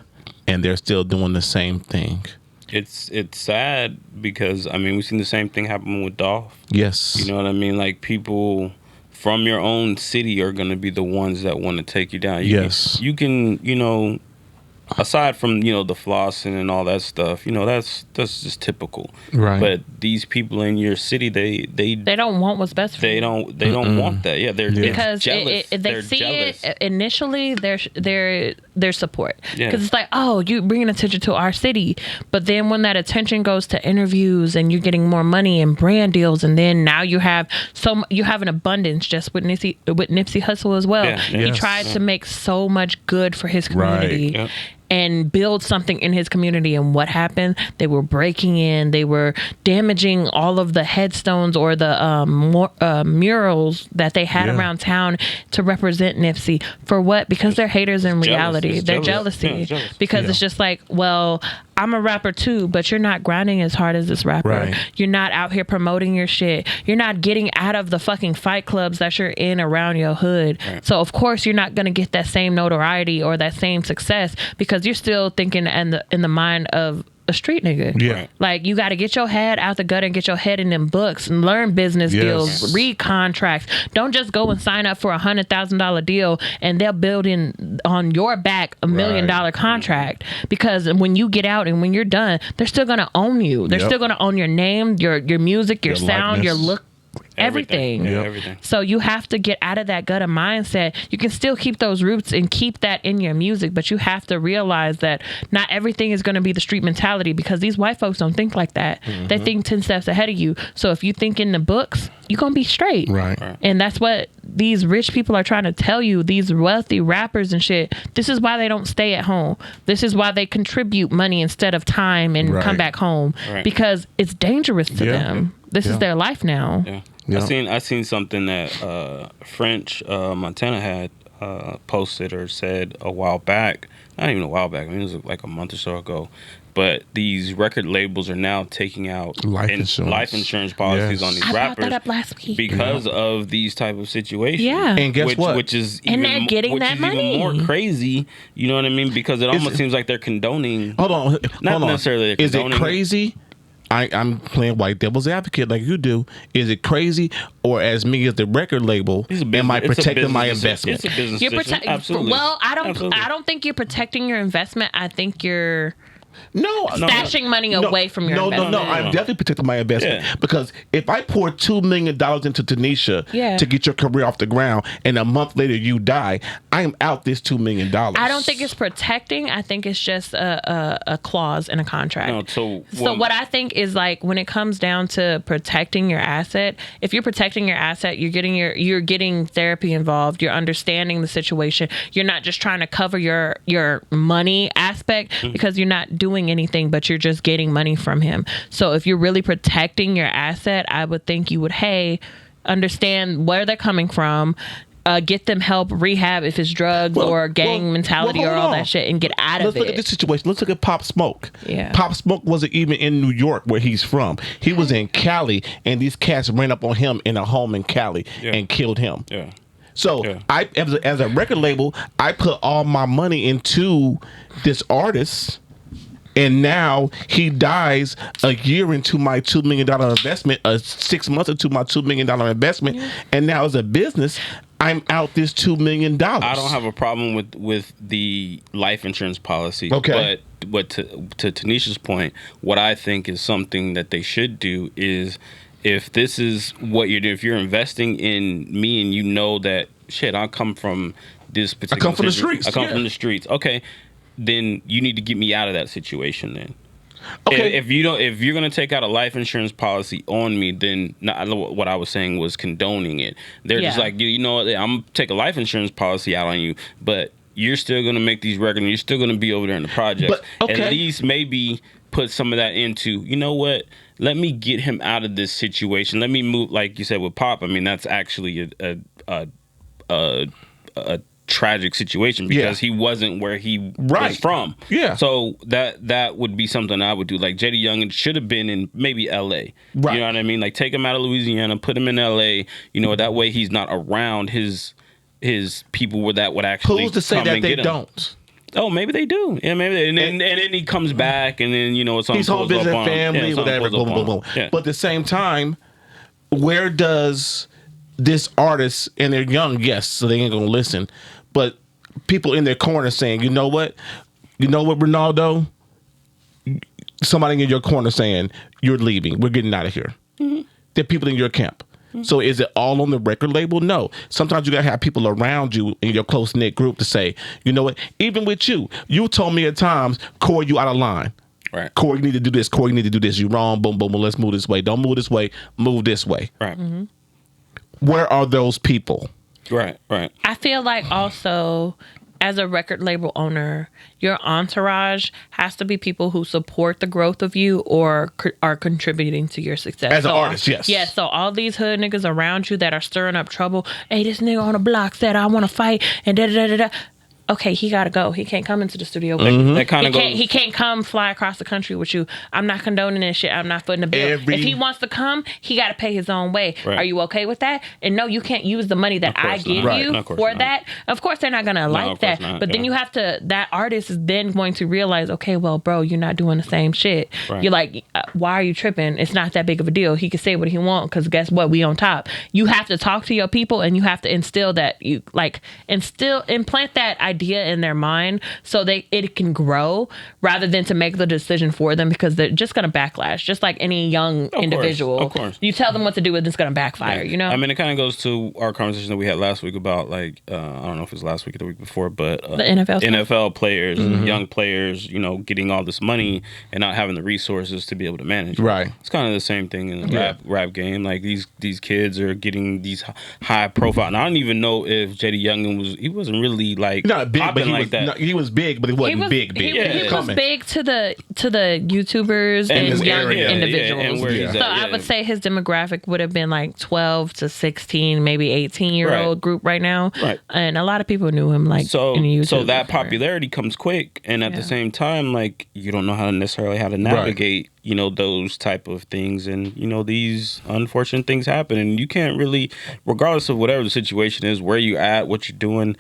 and they're still doing the same thing. It's sad because I mean we've seen the same thing happen with Dolph. Yes. You know what I mean? Like people from your own city are going to be the ones that want to take you down. You can, you know, aside from, you know, the flossing and all that stuff, you know, that's just typical. Right. But these people in your city, they don't want what's best for they you. They don't want that. Yeah, they're because jealous. they see jealous. it initially. Their support, Yeah. because it's like, oh, you bringing attention to our city, but then when that attention goes to interviews and you're getting more money and brand deals, and then now you have an abundance just with Nipsey Hussle as well. Yeah. He tried to make so much good for his community. Right. Yep. And build something in his community. And what happened? They were breaking in. They were damaging all of the headstones or the murals that they had around town to represent Nipsey. For what? Because they're haters in reality. They're jealousy. Yeah, jealous. Because it's just like, well, I'm a rapper too, but you're not grinding as hard as this rapper. Right. You're not out here promoting your shit. You're not getting out of the fucking fight clubs that you're in around your hood. Right. So of course you're not gonna get that same notoriety or that same success because you're still thinking in the mind of a street nigga. Yeah. Like you got to get your head out the gutter and get your head in them books and learn business deals, read contracts. Don't just go and sign up for $100,000 deal and they'll build in on your back $1 million contract, because when you get out and when you're done, they're still going to own you. They're still going to own your name, your music, your sound, likeness. your look. Everything. Yeah, everything. So you have to get out of that gutter mindset. You can still keep those roots and keep that in your music, but you have to realize that not everything is going to be the street mentality, because these white folks don't think like that. They think 10 steps ahead of you. So if you think in the books, you're going to be straight. Right. And that's what these rich people are trying to tell you, these wealthy rappers and shit. This is why they don't stay at home. This is why they contribute money instead of time and come back home, because it's dangerous to them. This is their life now. Yeah. Yeah. I seen something that French Montana had posted or said a while back. Not even a while back. I mean, it was like a month or so ago. But these record labels are now taking out life insurance policies on these rappers. I brought that up last week because of these type of situations. Yeah. And guess what? Which is And even, they're getting that money. Even more crazy. You know what I mean? Because it almost seems like they're condoning. Hold on. Not necessarily. Is it crazy? I'm playing white devil's advocate like you do. Is it crazy, or as me as the record label, am I protecting my investment? It's a business You're decision. Absolutely. Well, I Absolutely. don't think you're protecting your investment. I think you're stashing money away from your investment. No. I'm definitely protecting my investment because if I pour $2 million into Tanisha to get your career off the ground, and a month later you die, I am out this $2 million. I don't think it's protecting. I think it's just a clause in a contract. No, so what I think is, like, when it comes down to protecting your asset, if you're protecting your asset, you're getting therapy involved. You're understanding the situation. You're not just trying to cover your money aspect because you're not doing anything, but you're just getting money from him. So if you're really protecting your asset, I would think you would, understand where they're coming from, get them help, rehab if it's drugs or gang mentality or all that shit, and get out of it. Let's look at this situation. Let's look at Pop Smoke. Yeah. Pop Smoke wasn't even in New York where he's from. He was in Cali, and these cats ran up on him in a home in Cali and killed him. Yeah. So I, as a record label, I put all my money into this artist, and now he dies a year into my $2 million investment, 6 months into my $2 million investment, and now as a business, I'm out this $2 million. I don't have a problem with the life insurance policy. Okay. But to Tanisha's point, what I think is something that they should do is, if this is what you're doing, if you're investing in me and you know that, shit, I come from this particular... I come from the streets. I come from the streets. Okay. Then you need to get me out of that situation then. Okay. If you're gonna take out a life insurance policy on me, then what I was saying was condoning it. They're just like, you know what, I'm gonna take a life insurance policy out on you, but you're still gonna make these records and you're still gonna be over there in the projects. But, at least maybe put some of that into, you know what, let me get him out of this situation. Let me move, like you said with Pop. I mean, that's actually a tragic situation because he wasn't where he was from. Yeah. So that would be something I would do. Like JD Young should have been in maybe LA. Right. You know what I mean? Like take him out of Louisiana, put him in LA. You know, that way he's not around his people that would actually Who's to say that they don't? Oh, maybe they do. Yeah, maybe they, and then he comes back and then, you know, it's he's home visiting family, whatever. Boom, boom, boom. Yeah. But at the same time, where does this artist, and they're young, yes, so they ain't gonna listen, but people in their corner saying, you know what, Ronaldo, somebody in your corner saying you're leaving, we're getting out of here. Mm-hmm. There are people in your camp. Mm-hmm. So is it all on the record label? No. Sometimes you gotta have people around you in your close knit group to say, you know what, even with you told me at times, Corey, you out of line. Right. Corey, you need to do this. Corey, you need to do this. You wrong. Boom, boom, boom. Let's move this way. Don't move this way. Move this way. Right. Mm-hmm. Where are those people? Right. I feel like also as a record label owner, your entourage has to be people who support the growth of you or are contributing to your success. As an artist, yes. Yeah, so all these hood niggas around you that are stirring up trouble. Hey, this nigga on the block said I want to fight and da-da-da-da-da. Okay, he gotta go. He can't come into the studio with you. That kind of He can't come fly across the country with you. I'm not condoning this shit. I'm not footing the bill. If he wants to come, he gotta pay his own way. Right. Are you okay with that? And no, you can't use the money that I give you for that. Of course, they're not gonna like that. But then you have to. That artist is then going to realize, okay, well, bro, you're not doing the same shit. Right. You're like, why are you tripping? It's not that big of a deal. He can say what he wants because guess what? We on top. You have to talk to your people and you have to instill that implant that idea in their mind so it can grow rather than to make the decision for them because they're just going to backlash just like any young individual. Of course. You tell them what to do and it's going to backfire, you know? I mean, it kind of goes to our conversation that we had last week about like, I don't know if it was last week or the week before, but the NFL players, young players, you know, getting all this money and not having the resources to be able to manage. Right. It's kind of the same thing in the rap game. Like these kids are getting these high profile. And I don't even know if JD Young wasn't really like not big, but like that. No, he was big, but he wasn't big. He was big to the YouTubers and young individuals. So I would say his demographic would have been like 12 to 16, maybe 18-year-old group right now. Right. And a lot of people knew him like in YouTube. So that popularity comes quick, and at the same time, like you don't know how to navigate. You know, those type of things, and you know, these unfortunate things happen, and you can't really, regardless of whatever the situation is, where you at, what you're doing,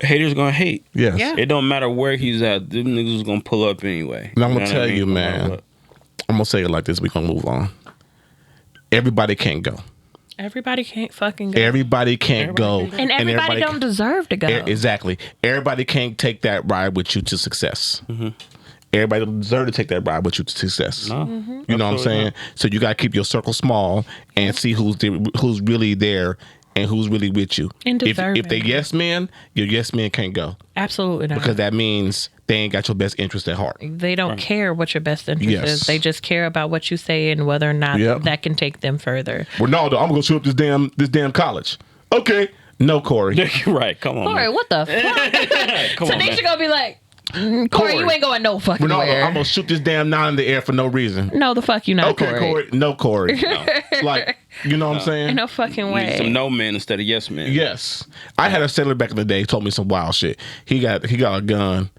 haters gonna hate. Yes. Yeah. It don't matter where he's at, them niggas is gonna pull up anyway. And I'm gonna tell you, man, I'm gonna say it like this, we gonna move on. Everybody can't go. Everybody can't fucking go. Everybody can't go. And everybody don't deserve to go. Exactly. Everybody can't take that ride with you to success. Mm-hmm. Everybody don't deserve to take that ride with you to success. No. You know what I'm saying? Not. So you got to keep your circle small and see who's really there and who's really with you. And if they yes men, your yes men can't go. Absolutely not. Because that means they ain't got your best interest at heart. They don't care what your best interest is. They just care about what you say and whether or not that can take them further. Ronaldo, I'm gonna show up this damn college. Okay. No, Corey. Right. Come on. Corey, man. What the fuck? Tanisha gonna be like, Corey, you ain't going no fucking Ronaldo, where. I'm gonna shoot this damn nine in the air for no reason. No, the fuck you not, okay, Corey. No, Corey. No. Like, you know what I'm saying? Ain't no fucking way. Some no men instead of yes men. Yes. I had a sailor back in the day told me some wild shit. He got a gun,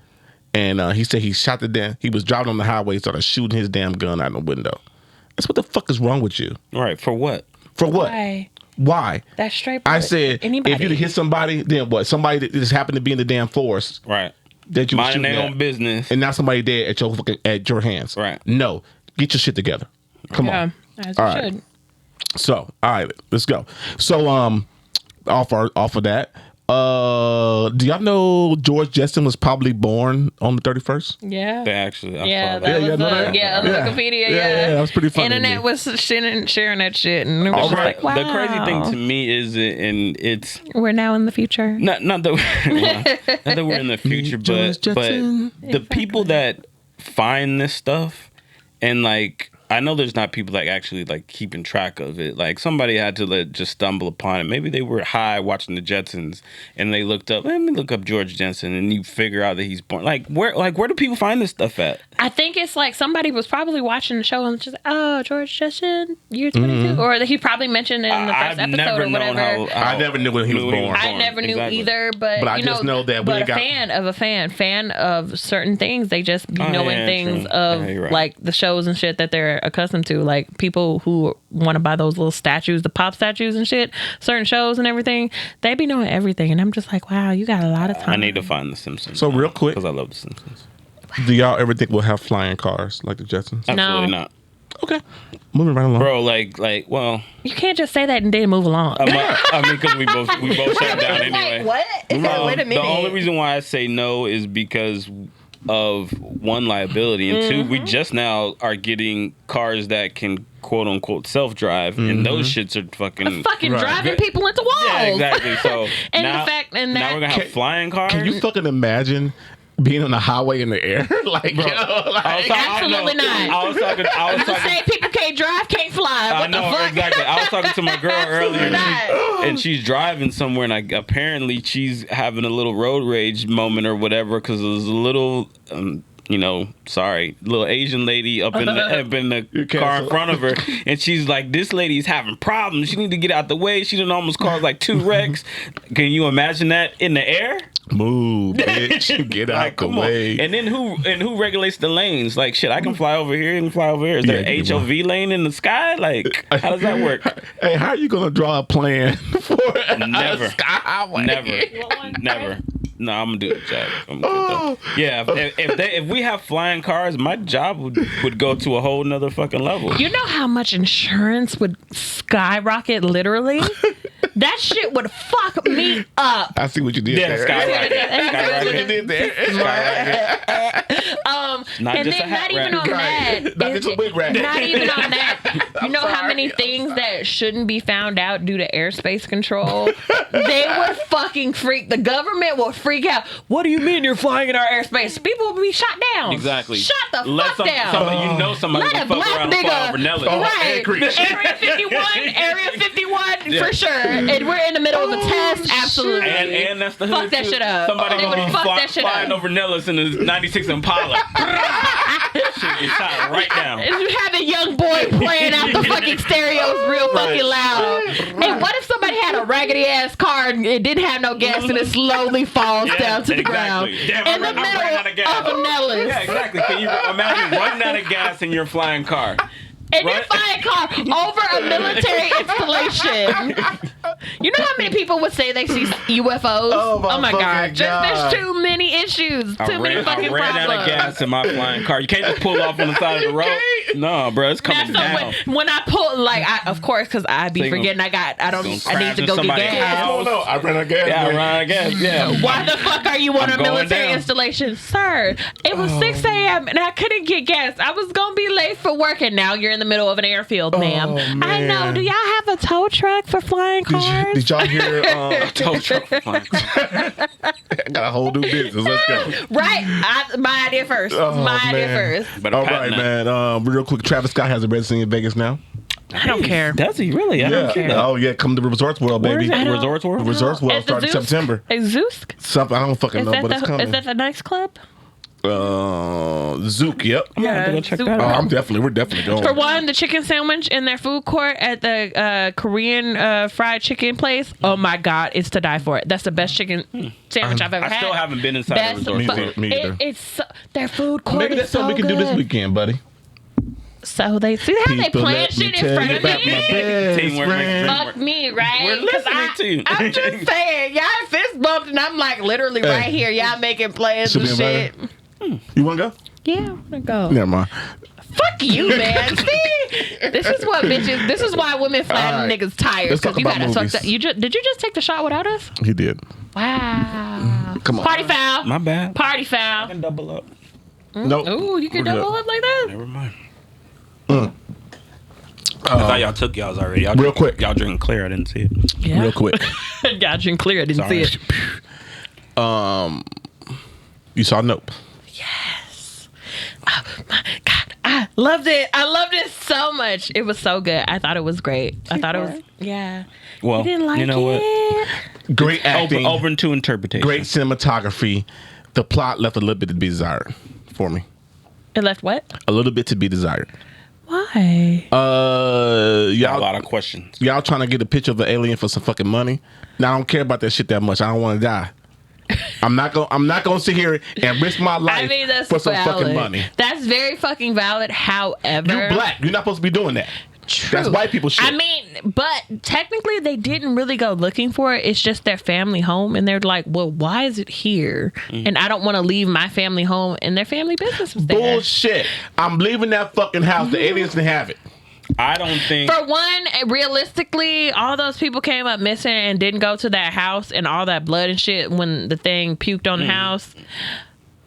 and he said he shot he was driving on the highway, started shooting his damn gun out the window. That's what the fuck is wrong with you? Right. For what? For what? Why? That's straight. I said, if you hit somebody, then what? Somebody that just happened to be in the damn forest. Right. That you minding their own business, and now somebody dead at your hands. Right? No, get your shit together. Come on. As you should. So, all right, let's go. So, off of that, do y'all know George Jetson was probably born on the 31st? Yeah. They actually, I saw that. On Wikipedia. Yeah, that was pretty funny. Internet was sharing that shit, and it was like, wow. The crazy thing to me is, and it's we're now in the future. Not that we're in the future, but the people that find this stuff and like I know there's not people like actually like keeping track of it. Like somebody had to just stumble upon it. Maybe they were high watching the Jetsons and they looked up. Let me look up George Jensen, and you figure out that he's born. Like where do people find this stuff at? I think it's like somebody was probably watching the show and just George Jensen, year 22, or he probably mentioned it in the first episode or whatever. I never knew when he was born. I never knew either, but I just know that we got fan of certain things. They just be knowing things of like the shows and shit that they're accustomed to. Like people who want to buy those little statues, the pop statues and shit, certain shows and everything, they be knowing everything. And I'm just like, wow, you got a lot of time. I need to find The Simpsons. So real quick, because I love The Simpsons. Do y'all ever think we'll have flying cars like the Jetsons? Absolutely not. Okay, moving right along, bro. Well, you can't just say that and then move along. I mean, because we both shut down anyway. Like, what? Wait a minute. The only reason why I say no is because of one, liability, and two, we just now are getting cars that can quote unquote self drive, and those shits are fucking driving people into walls. Yeah, exactly. So and now, the fact and now we're gonna have flying cars. Can you fucking imagine being on the highway in the air? Like, bro, absolutely not. I was talking. Say people can't drive, can't fly. What the fuck? Exactly. I was talking to my girl earlier, and she's driving somewhere, and apparently she's having a little road rage moment or whatever because there's a little. Little Asian lady up in the car in front of her, and she's like, "This lady's having problems. She need to get out the way. She done almost caused like 2 wrecks." Can you imagine that in the air? Move, bitch. Get out the way. And then who regulates the lanes? Like, shit, I can fly over here and fly over here. Is there an HOV lane in the sky? Like, how does that work? Hey, how are you gonna draw a plan for a skyway? Never. No, I'm gonna do the job. Yeah, if we have flying cars, my job would go to a whole nother fucking level. You know how much insurance would skyrocket, literally? That shit would fuck me up. I see what you did there. Skyrocket. That's what you did there. Not even on that. Not just a wig rat. Not even on that. You know how many things that shouldn't be found out due to airspace control? They would fucking freak. The government will freak out. What do you mean you're flying in our airspace? People will be shot down. Exactly. Shut the fuck down. Somebody Let will a fuck around and fly over Nellis. Right. Area 51 for sure. And we're in the middle of a test. Absolutely. And that's the hood. Fuck that shit up. Somebody would fuck that shit flying up. over Nellis in a 96 Impala. Shit get shot right down. And you have a young boy playing out the fucking stereos real fucking loud. And what if somebody had a raggedy ass car and it didn't have no gas and it slowly falls down to the ground in the middle of a Nellis? Yeah, exactly. Can you imagine running out of gas in your flying car? And you're flying car over a military installation. You know how many people would say they see UFOs? Oh my God. There's too many issues. Too many fucking problems. I ran out of gas in my flying car. You can't just pull off on the side of the road. No, bro, it's coming down. When I pull, of course, because I be forgetting I need to go get gas. Oh no, I ran out of gas. Yeah, I ran out of gas. Yeah. Why the fuck are you on a military installation? Sir, it was 6 a.m. and I couldn't get gas. I was going to be late for work, and now you're in the middle of an airfield, ma'am. I know. Do y'all have a tow truck for flying cars? Did y'all hear tow truck for flying cars? I got a whole new business. Let's go. Right. My idea first. Idea first. All right, man. Real quick, Travis Scott has a residency in Vegas now. I don't care. Does he really? I don't care. Oh yeah, come to Resorts World, baby. Resorts World? Resorts World starting September. Is Zeus? Something I don't fucking know, but it's coming. Is that the nice club? Zook, yep. Yeah, go check that out. We're definitely going. For one, the chicken sandwich in their food court at the Korean fried chicken place. Oh my God, it's to die for it. That's the best chicken sandwich I've ever had. I still haven't been inside the resort. Me either. It's their food court. Maybe that's something we can do this weekend, buddy. So they see how they plan shit in front of me. Teamwork. Fuck me, right? We're listening to you. I'm just saying, y'all fist bumped, and I'm like literally right here. Y'all making plans and shit. You want to go? Yeah, I want to go. Never mind. Fuck you, man. See, this is what bitches. This is why women flatten niggas tires because you got us fucked up. Did you just take the shot without us? He did. Wow. Come on. Party foul. My bad. Party foul. I can double up. Nope. Ooh, you can double up like that? Never mind. I thought y'all took y'all's already. Real quick. Y'all drinking clear. I didn't see it. Yeah. Real quick. Y'all drinking clear. I didn't see it. You saw Nope. Yes. Oh my God. I Loved it. I loved it so much. It was so good. I thought it was great. I thought it was, yeah. Well, You didn't like you know it? what? Great acting. Over to interpretation. Great cinematography. The plot left a little bit to be desired for me. It left what? A little bit to be desired. Why? A Y'all, lot of questions. y'all trying to get a picture of an alien for some fucking money? Now I don't care about that shit that much. I don't want to die. I'm not gonna sit here and risk my life I mean, that's for some valid. fucking money. That's very fucking valid. However, You're black. You're not supposed to be doing that. True. That's white people shit. I mean, but technically they didn't really go looking for it. It's just their family home, and they're like, well, why is it here? And I don't want to leave my family home, and their family business was there. Bullshit. I'm leaving that fucking house. The aliens can have it. I don't think. For one, realistically, all those people came up missing and didn't go to that house, and all that blood and shit when the thing puked on the house.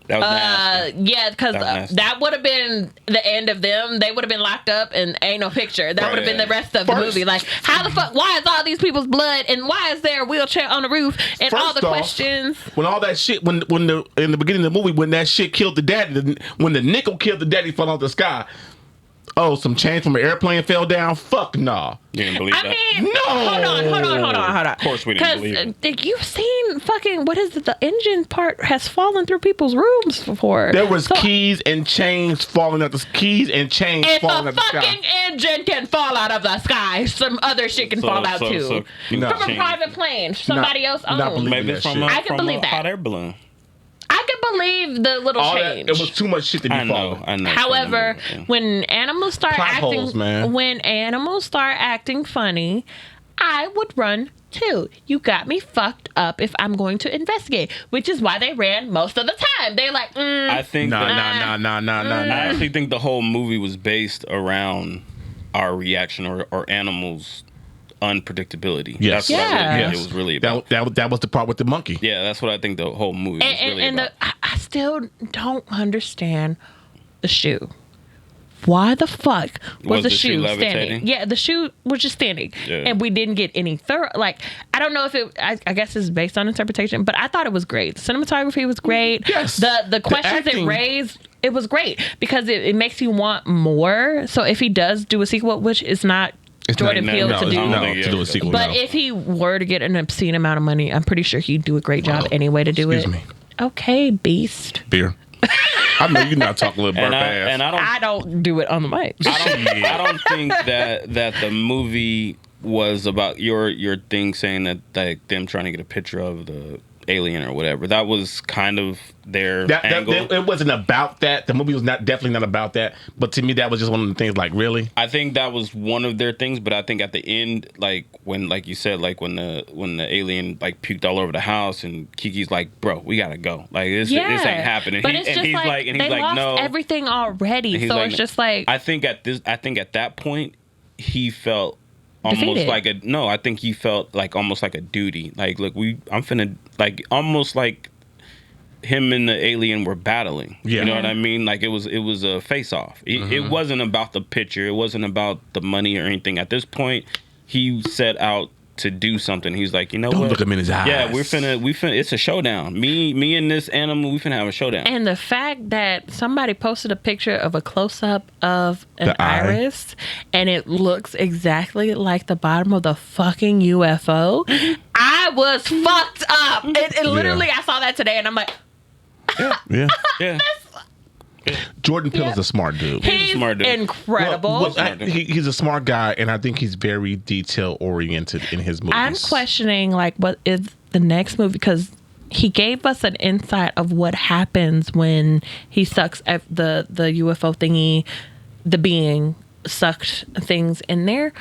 That was nasty. Yeah, because nasty. that would have been the end of them. They would have been locked up and ain't no picture. That would have been the rest of the movie. Like, how the fuck? Why is all these people's blood and why is there a wheelchair on the roof and all the First off, questions? When all that shit, when the in the beginning of the movie, when that shit killed the daddy, when the nickel killed the daddy from out the sky. Oh, some change from an airplane fell down? Fuck nah. You didn't believe I that? mean, No. hold on. Of course we didn't believe it. You've seen fucking, what is it? The engine part has fallen through people's rooms before. There was keys and chains falling out the keys and chains If falling a out the sky. fucking engine can fall out of the sky, some other shit can fall out too. No. From a private plane, somebody else not owns. believe Maybe it's that from shit. a, I can from believe a that. hot air balloon. I can believe the little All that, change. it was too much shit to be I falling. know. However, when animals start Plot acting, holes, man. when animals start acting funny, I would run too. You got me fucked up if I'm going to investigate, which is why they ran most of the time. They're like, I think Nah. I actually think the whole movie was based around our reaction or animals' unpredictability. Yes. That's what I really Yeah. think it was really about. That was the part with the monkey. Yeah, that's what I think the whole movie was really and about. I still don't understand the shoe. Why the fuck was the shoe standing? levitating? Yeah, the shoe was just standing, Yeah. and we didn't get any thorough. Like, I don't know if it. I guess it's based on interpretation, but I thought it was great. The cinematography was great. Yes. The questions it acting. raised, it was great because it makes you want more. So if he does do a sequel, which is not Jordan Peele to do. To do a sequel. But no. if he were to get an obscene amount of money, I'm pretty sure he'd do a great job anyway to do excuse it. me. Okay, beast. Beer. I know you're not talking little burp ass. And I don't do it on the mic. I don't think that the movie was about your thing saying that like them trying to get a picture of the alien or whatever. That was kind of their angle. It wasn't about that. The movie was definitely not about that. But to me, that was just one of the things. Like, really, I think that was one of their things, but I think at the end, like when, like you said, like when the alien like puked all over the house, and Kiki's like, "Bro, we gotta go. Like this ain't happening." But it's just he's like, and they he's like, lost "No." everything already, He's so like, it's just like I think at that point, he felt almost defeated. I think he felt like almost like a duty. Like, look, I'm finna like almost like him and the alien were battling. Yeah. You know what I mean? Like it was a face off. It wasn't about the picture. It wasn't about the money or anything. At this point, he set out to do something. He's like, you know don't what? look him in his eyes. Yeah, we finna. It's a showdown. Me and this animal, we finna have a showdown. And the fact that somebody posted a picture of a close-up of an The eye. iris and it looks exactly like the bottom of the fucking UFO, I was fucked up. It literally, I saw that today and I'm like, Yeah. yeah. Jordan Peele is a smart dude. he's smart dude. incredible. He's a smart guy, and I think he's very detail oriented in his movies. I'm questioning like what is the next movie because he gave us an insight of what happens when he sucks at the UFO thingy, the being sucked things in there.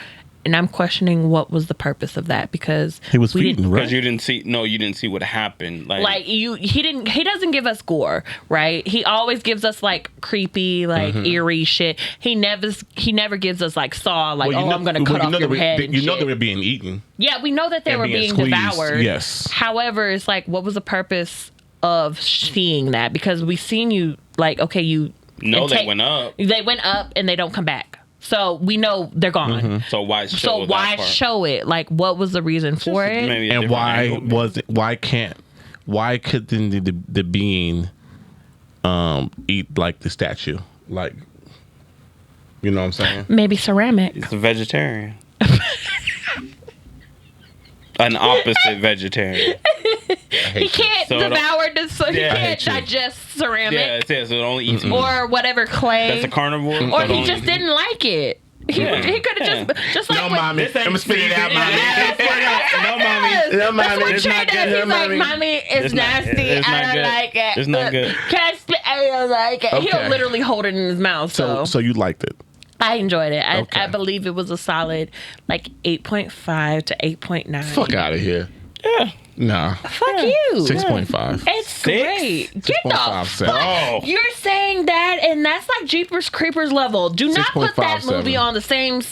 And I'm questioning what was the purpose of that because He was we feeding, didn't- right? Because you didn't see what happened. he doesn't give us gore, right? He always gives us like creepy, like eerie shit. He never gives us like Saw, like I'm gonna cut off your head. And You know shit. they were being eaten. Yeah, we know that they and were being being squeezed, devoured. yes. However, it's like, what was the purpose of seeing that? Because we seen you like, okay, you they went up. They went up and they don't come back. So we know they're gone. So why show So that why part? show it? Like, what was the reason for it? Maybe a And different why angle. why couldn't the being eat like the statue? Like You know what I'm saying? Maybe ceramic. It's a vegetarian. An opposite vegetarian. He can't devour this, so he can't digest ceramic. Yeah, it says so it only eats or whatever clay. That's a carnivore. Or he just didn't like it. He could have just like no, mommy. I'm gonna spit it out, mommy. No, mommy. No, mommy. That's what It's Trey not does. good. He's like, mommy. mommy, it's nasty. I don't like it. It's not good. Can I spit? I don't like it. Okay. He'll literally hold it in his mouth. So you liked it? I enjoyed it. Okay. I believe it was a solid 8.5 to 8.9. Fuck out of here. Yeah. Nah. Fuck you. 6.5. It's great. Get the 6.57. fuck. Oh. You're saying that, and that's like Jeepers Creepers level. Do not put that 6.57. movie on the same.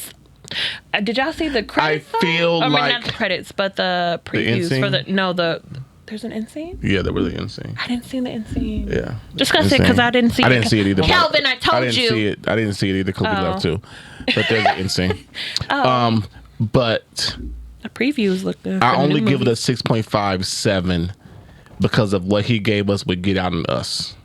Did y'all see the credits? I feel though? I mean, like not the credits, but the previews end for scene? There's an end scene? Yeah, they're really insane. I didn't see the end scene. Yeah. Just because I didn't see it. I didn't see it either. Calvin, I told I didn't you. see it. I didn't see it either because we left too. But there's an insane. But The previews look good. I only give it a 6.57 because of what he gave us with Get Out and Us.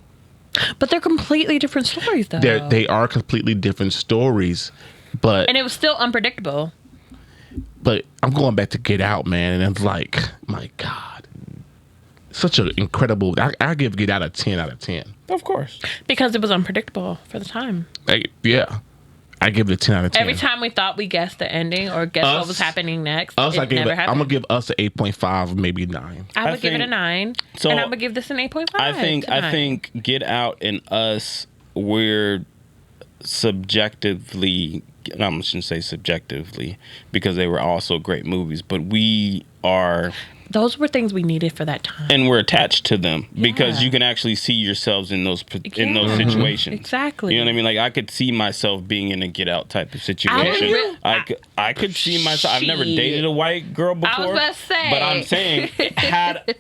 But they're completely different stories, though. They are completely different stories, but And it was still unpredictable. But I'm going back to Get Out, man, and it's like, my God, such an incredible. I give Get Out a 10 out of 10. Of course. Because it was unpredictable for the time. Yeah, I give it a 10 out of 10. Every time we thought we guessed the ending or guessed what was happening next, Us, it never happened. I'm gonna give Us an 8.5, maybe 9. I would give it a 9. So and I'm going to give this an 8.5. I think Get Out and Us, we're subjectively, I'm just going to say subjectively, because they were also great movies, but we are... Those were things we needed for that time. And we're attached to them because you can actually see yourselves in those situations. Exactly. You know what I mean? Like I could see myself being in a Get Out type of situation. I could see myself. I've never dated a white girl before. I was about to say. But I'm saying,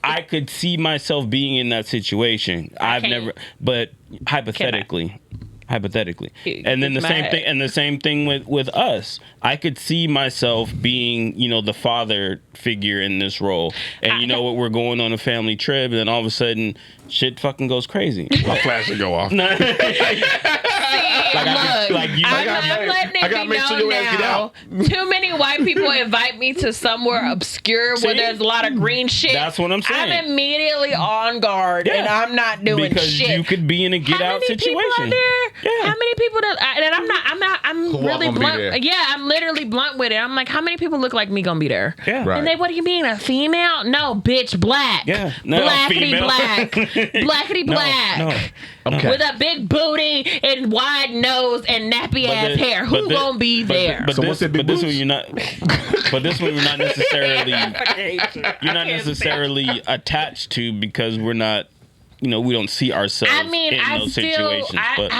I could see myself being in that situation. But hypothetically. And then the same thing with Us. I could see myself being, the father figure in this role. And what, we're going on a family trip, and then all of a sudden shit fucking goes crazy. My flash will go off. I'm letting it be known now. Too many white people invite me to somewhere obscure where there's a lot of green shit. That's what I'm saying. I'm immediately on guard, and I'm not doing because shit. You could be in a Get Out situation. How many people are there? Yeah. How many people? I'm really blunt. Yeah, I'm literally blunt with it. I'm like, how many people look like me gonna be there? Yeah. Right. And they, what do you mean, a female? No, bitch, black. Yeah. No, Blackity female. black. Blackity black. No. Okay. With a big booty and wide nose and nappy ass hair. Who gonna be there? So what's that big this boots? one you're not. But this one you're not necessarily. You're not necessarily attached to because we're not. We don't see ourselves in those situations. But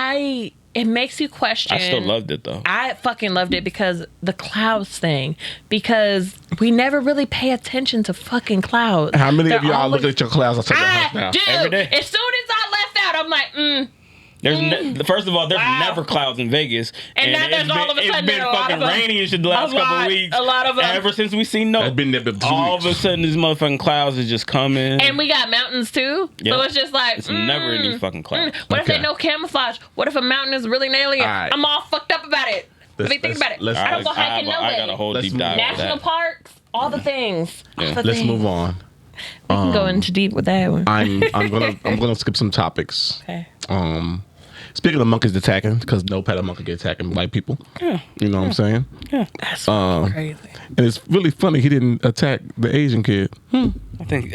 it makes you question. I still loved it though. I fucking loved it because the clouds thing. Because we never really pay attention to fucking clouds. How many of y'all look at your clouds outside your house now? Dude, Every day. as soon as I left out, I'm like, First of all, there's never clouds in Vegas, and now there's all of a sudden it's been fucking rainy and shit the last couple of weeks. A lot of them. Ever since we seen That's been there for 2 all weeks. of a sudden these motherfucking clouds is just coming. And we got mountains too. Yeah. So it's just like It's never any fucking clouds. What if Okay. they no camouflage? What if a mountain is really an alien? All right. I'm all fucked up about it. Think about it. I don't go hiking no I got a way. whole deep dive with National that. parks, all the things. All the Let's things. move on. We can go into deep with that one. I'm gonna skip some topics. Okay. Speaking of monkeys attacking, because no pet of monkey get attacking black people. Yeah. You know what I'm saying? Yeah. That's fucking crazy. And it's really funny he didn't attack the Asian kid. I think.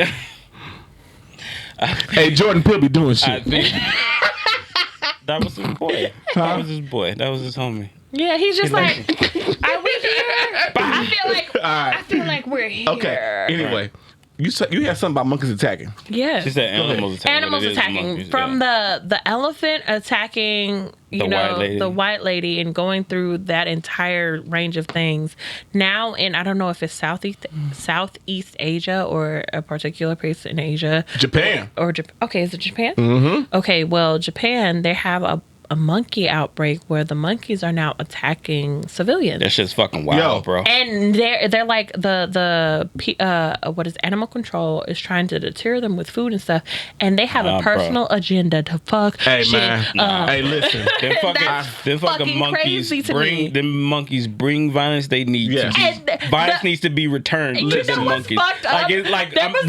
Hey, Jordan Peele be doing I shit. think that was his boy. That was his boy. That was his homie. Yeah, he's just like, are we here? I feel like we're here. Okay. Anyway, you had something about monkeys attacking. Yes. She said animals attacking. Animals but it is attacking. monkeys, From yeah. the elephant attacking, the white lady and going through that entire range of things. Now, and I don't know if it's Southeast Asia or a particular place in Asia. Japan. Okay, is it Japan? Mm-hmm. Okay, well, Japan, they have a monkey outbreak where the monkeys are now attacking civilians. That shit's fucking wild, bro. And they're like the what is animal control is trying to deter them with food and stuff, and they have a personal agenda to fuck. Hey shit man, hey listen, them fucking monkeys bring violence. They need to be, violence needs to be returned to the monkeys.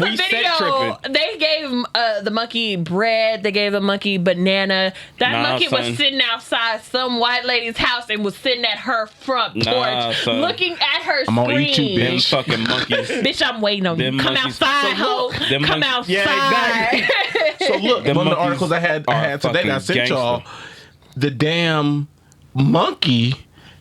We set tripping. They gave the monkey bread. They gave the monkey banana. That monkey was sitting outside some white lady's house and was sitting at her front porch, looking at her screen. I'm gonna eat you, them fucking monkeys. Bitch, I'm waiting on you. Come outside, ho. Come outside. Yeah, exactly. So look, one of the articles I had today that I sent y'all, the damn monkey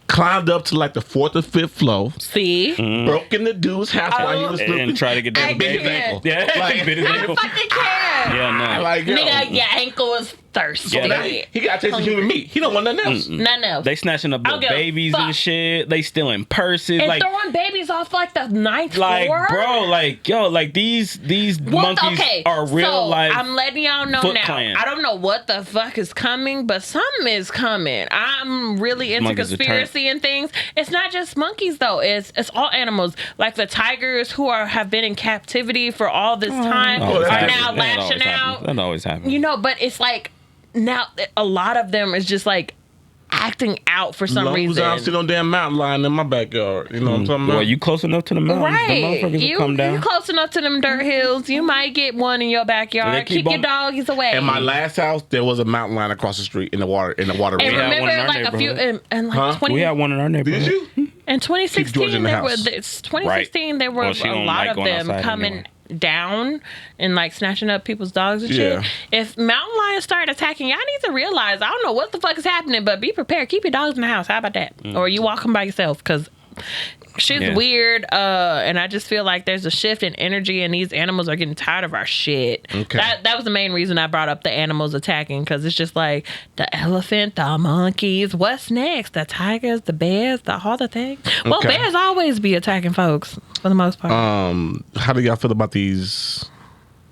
climbed up to like the 4th or 5th floor. See? Broke in the dude's house while he was sleeping. And tried to get that bit his ankle. Yeah, like, bit his ankle. I fucking can. Yeah, no. Like, nigga, your ankle is thirsty. Yeah, he got to taste of human meat. He don't want nothing else. Nothing else. They snatching up little babies and shit. They stealing purses. And like throwing babies off like the 9th floor. Bro, like these monkeys are real life. I'm letting y'all know now. Clan. I don't know what the fuck is coming, but something is coming. I'm really into conspiracy and things. It's not just monkeys though. It's all animals. Like the tigers who have been in captivity for all this time are now lashing out. That always happens. You know, but it's like now a lot of them is just like acting out for some reason. I'm sitting on damn mountain lion in my backyard. You know what I'm talking about? Well, you close enough to the mountains. Right. The motherfuckers will come down. You close enough to them dirt hills. You might get one in your backyard. Keep your doggies away. In my last house, there was a mountain lion across the street in the water. And remember, like a few, and like 20. We had one in our neighborhood. Did you? In 2016, there were a lot of them coming down and like snatching up people's dogs and shit. If mountain lions start attacking, y'all need to realize, I don't know what the fuck is happening, but be prepared. Keep your dogs in the house. How about that? Or you walk them by yourself, because shit's weird, and I just feel like there's a shift in energy, and these animals are getting tired of our shit. Okay. That was the main reason I brought up the animals attacking, because it's just like the elephant, the monkeys, what's next? The tigers, the bears, all the things. Well, bears always be attacking folks for the most part. How do y'all feel about these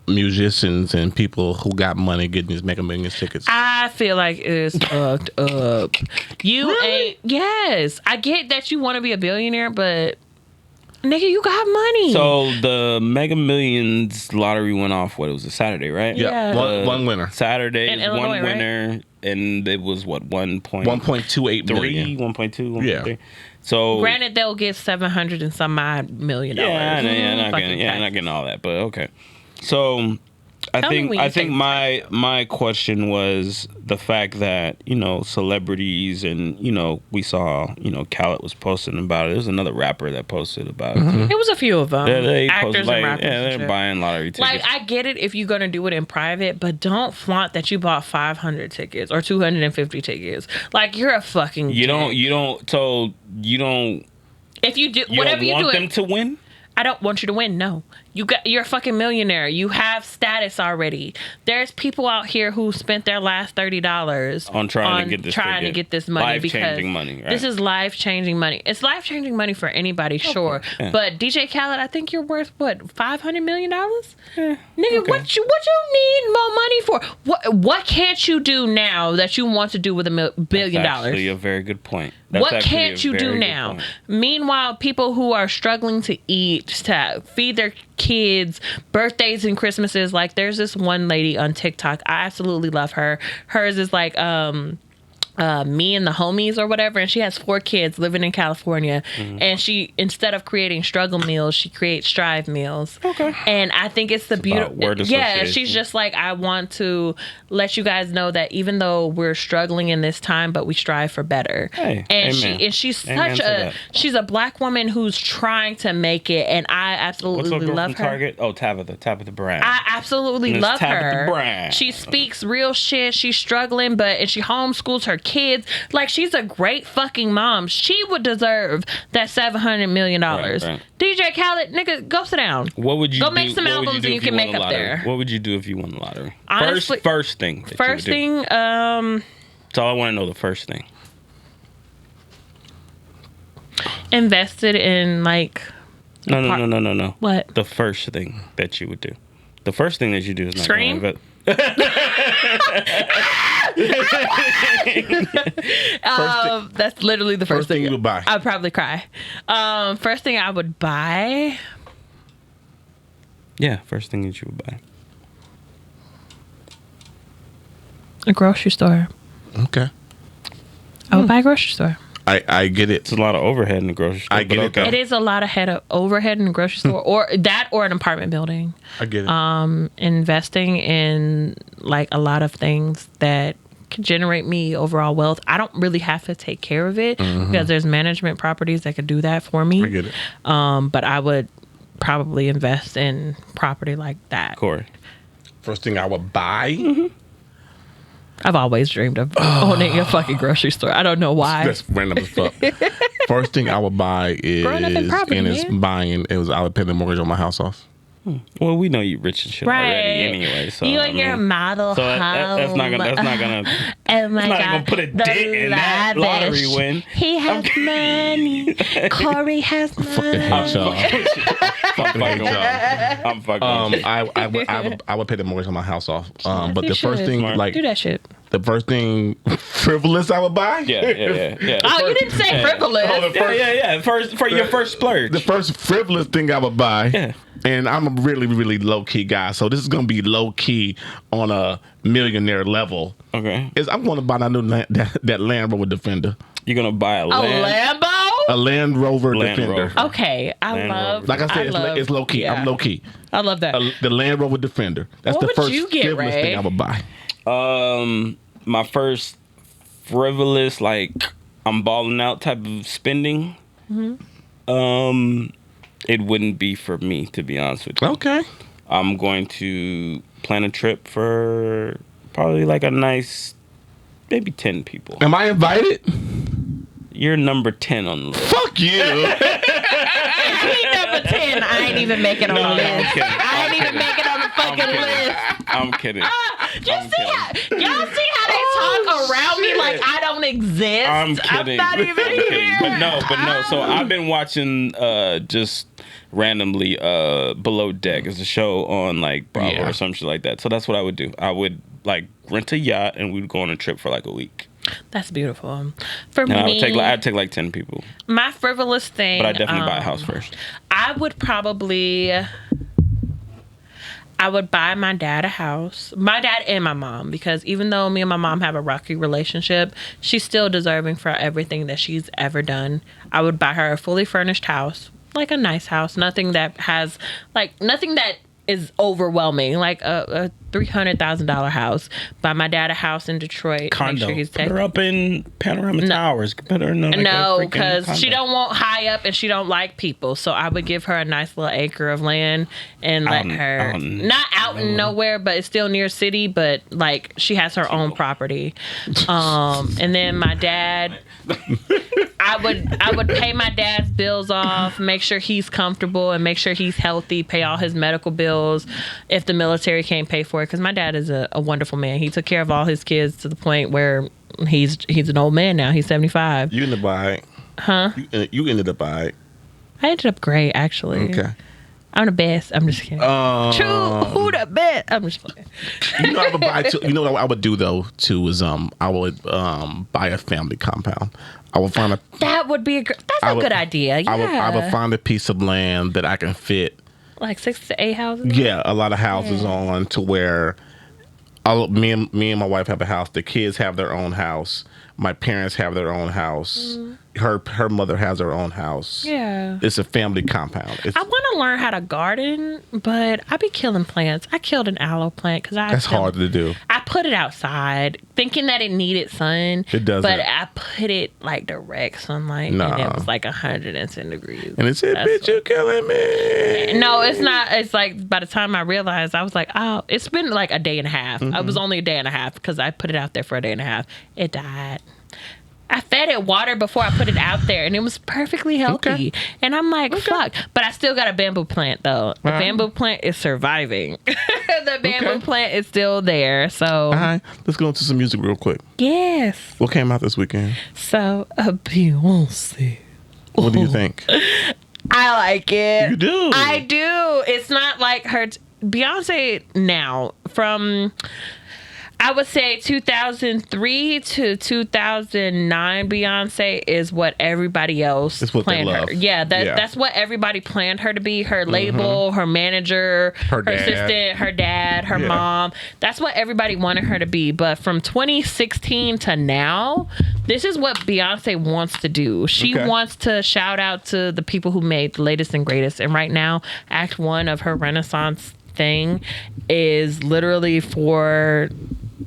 musicians and people who got money getting these Mega Millions tickets? I feel like it's fucked up. Yes, I get that you want to be a billionaire, but nigga, you got money. So the Mega Millions lottery went off. It was a Saturday, right? Yeah. One winner. Saturday, in Illinois, one winner, right? And it was what 1.28 million. 1.2. Yeah. So granted, they'll get $700 and some odd $million. Not getting all that, but okay. So I think my question was the fact that, you know, celebrities and, you know, we saw, you know, Khaled was posting about it. There was another rapper that posted about it too. It was a few of them. They actors posted, and rappers. they're buying lottery tickets. Like, I get it if you're going to do it in private, but don't flaunt that you bought 500 tickets or 250 tickets. Like, you're a fucking You don't if you do you whatever don't you want do them to win? I don't want you to win. No, you're a fucking millionaire. You have status already. There's people out here who spent their last $30 on trying to get this money. Life-changing money. Right? This is life-changing money. It's life-changing money for anybody, sure. Yeah. But DJ Khaled, I think you're worth what, $500 million? Yeah. Nigga, what you need more money for? What can't you do now that you want to do with $1 billion? That's actually a very good point. What can't you do now? Meanwhile, people who are struggling to eat, to feed their kids, birthdays and Christmases, like there's this one lady on TikTok. I absolutely love her. Hers is like Me and the Homies or whatever, and she has 4 kids living in California. And she, instead of creating struggle meals, she creates strive meals. Okay. And I think it's the beautiful. Yeah, she's just like, I want to let you guys know that even though we're struggling in this time, but we strive for better. Hey, and amen. she's she's a black woman who's trying to make it, and I absolutely love her. Target? Oh, Tabitha Brown. I absolutely love her. Brown. She speaks real shit. She's struggling, and she homeschools her kids. Like, she's a great fucking mom. She would deserve that $700 million. Right. DJ Khaled, nigga, go sit down. What would you go make some albums and you can make up there? What would you do if you won the lottery? Honestly, first thing. That's all I want to know. The first thing. Invested in like. No. What? The first thing that you would do. The first thing that you do is not Scream. That's literally the first thing you would buy. I'd probably cry. First thing I would buy. Yeah, first thing that you would buy. A grocery store. Okay. I would buy a grocery store. I get it. It's a lot of overhead in the grocery store. I get it, though. It is a lot of overhead in the grocery store, or an apartment building. I get it. Investing in like a lot of things that can generate me overall wealth. I don't really have to take care of it because there's management properties that could do that for me. I get it. But I would probably invest in property like that. Corey. First thing I would buy. I've always dreamed of owning a fucking grocery store. I don't know why. That's random as fuck. First thing I would buy is, Growing up in property, I would pay the mortgage on my house off. Well, we know you rich and shit Right. already anyway. So You and your model so home. that's not gonna. Oh my not God. gonna put a The dent in that lottery lavish. win. He has money. Corey has money. Hate y'all. I'm fucking with you. I would pay the mortgage on my house off. Yes, But you the first should. thing, Smart. like Do that shit. the first thing frivolous I would buy. Yeah. Oh, you didn't say frivolous. Yeah. For your first splurge. The first frivolous thing I would buy. Yeah. And I'm a really, really low key guy, so this is gonna be low key on a millionaire level. Okay. Is I'm gonna buy that Land Rover Defender. You're gonna buy a A land. Lambo? A Land Rover Land Defender. Rover. Okay. Like I said, it's low key. Yeah. I'm low key. I love that. The Land Rover Defender. That's What the would first you get, frivolous Ray? thing I would buy. My first frivolous, like I'm balling out type of spending. It wouldn't be for me, to be honest with you. Okay. I'm going to plan a trip for probably like a nice, maybe 10 people. Am I invited? You're number 10 on the list. Fuck you. He number 10. I ain't even make it on the I'm list. kidding. I ain't even make it on the fucking list. I'm kidding. Y'all see how they talk around me like I don't exist? I'm kidding. I'm not even I'm kidding. here. But no. So I've been watching just randomly Below Deck. It's a show on like Bravo or some shit like that. So that's what I would do. I would like rent a yacht and we'd go on a trip for like a week. That's beautiful. For And me, I'd take like 10 people. my frivolous thing. But I definitely buy a house first. I would buy my dad a house. My dad and my mom, because even though me and my mom have a rocky relationship, she's still deserving for everything that she's ever done. I would buy her a fully furnished house, like a nice house, nothing that is overwhelming, like a $300,000 house. Buy my dad a house in Detroit. Condo. Make sure he's Put her up in Panorama Towers. Put her in like no, because because she don't want high up and she don't like people. So I would give her a nice little acre of land and let her not out in nowhere, but it's still near city. But like she has her own property. And then my dad, I would pay my dad's bills off, make sure he's comfortable and make sure he's healthy, pay all his medical bills if the military can't pay for it. Because my dad is a wonderful man. He took care of all his kids to the point where he's an old man now. He's 75. You ended up buying. Huh? You ended up buying. I ended up great, actually. Okay. I'm the best. I'm just kidding. True. Who the best? I'm just playing. You know, I would buy. You know what I would do though too is I would buy a family compound. I would find That would be that's a good idea. Yeah. I would find a piece of land that I can fit. Like 6 to 8 houses. Yeah, a lot of houses on to where me and my wife have a house. The kids have their own house. My parents have their own house. Her mother has her own house. Yeah. It's a family compound. I want to learn how to garden, but I be killing plants. I killed an aloe plant because That's hard to do. I put it outside thinking that it needed sun. It doesn't. But I put it like direct sunlight and it was like 110 degrees. And it said, bitch, you killing me. No, it's not. It's like by the time I realized, I was like, oh, it's been like a day and a half. It was only a day and a half because I put it out there for a day and a half. It died. I fed it water before I put it out there, and it was perfectly healthy. Okay. And I'm like, fuck. But I still got a bamboo plant, though. The bamboo plant is surviving. The bamboo plant is still there. So, All right, let's go into some music real quick. yes. What came out this weekend? So, Beyonce. What do you think? I like it. You do? I do. It's not like her. Beyonce now from. I would say 2003 to 2009 Beyonce is what everybody else planned her. Yeah, that's what everybody planned her to be. Her label, her manager, her assistant, her dad, her mom. That's what everybody wanted her to be. But from 2016 to now, this is what Beyonce wants to do. She wants to shout out to the people who made the latest and greatest. And right now, Act 1 of her Renaissance thing is literally for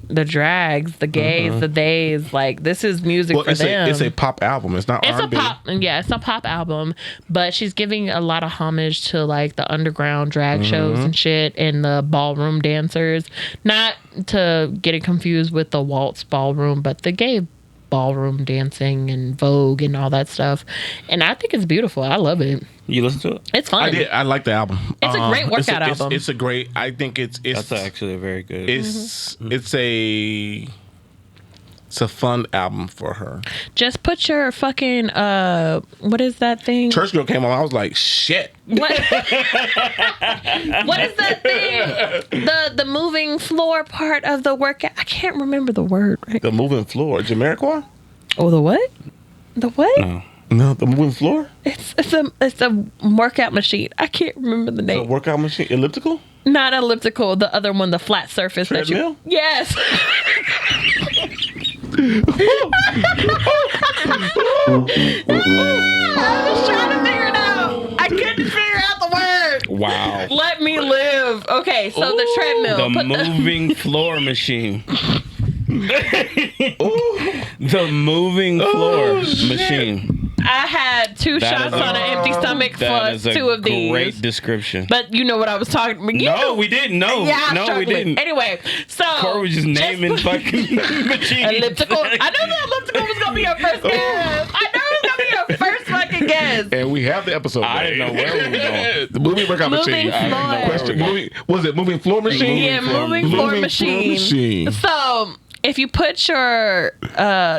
the drags, the gays, the days. Like, this is music for them. It's a pop album. It's not R&B. It's a pop album, but she's giving a lot of homage to like the underground drag shows and shit and the ballroom dancers. Not to get it confused with the waltz ballroom, but the gay ballroom dancing and Vogue and all that stuff. And I think it's beautiful. I love it. You listen to it? It's fun. I did. I like the album. It's a great workout album. It's a great. I think it's. That's actually a very good. It's a fun album for her. Just put your fucking what is that thing? Church Girl came on. I was like, shit. What? What is that thing? The moving floor part of the workout. I can't remember the word. Right? The moving floor. Jamiroquai? Oh, the what? The what? No, the moving floor? It's a workout machine. I can't remember the name. The workout machine? Elliptical? Not elliptical. The other one, the flat surface. Treadmill? Yes. I was trying to figure it out. I couldn't figure out the word. Wow. Let me live. Okay, so the treadmill. The moving floor machine. The moving floor machine. I had two shots on an empty stomach for two of these. Great description. But you know what I was talking about. No, we didn't. No, we didn't. Anyway, so Corey was just naming fucking machines. Elliptical. I knew the elliptical was gonna be your first guess. I knew it was gonna be your first fucking guess. And we have the episode. I didn't know where we were going. The moving workout machine. Was it moving floor machine? Yeah, moving floor machine. So if you put your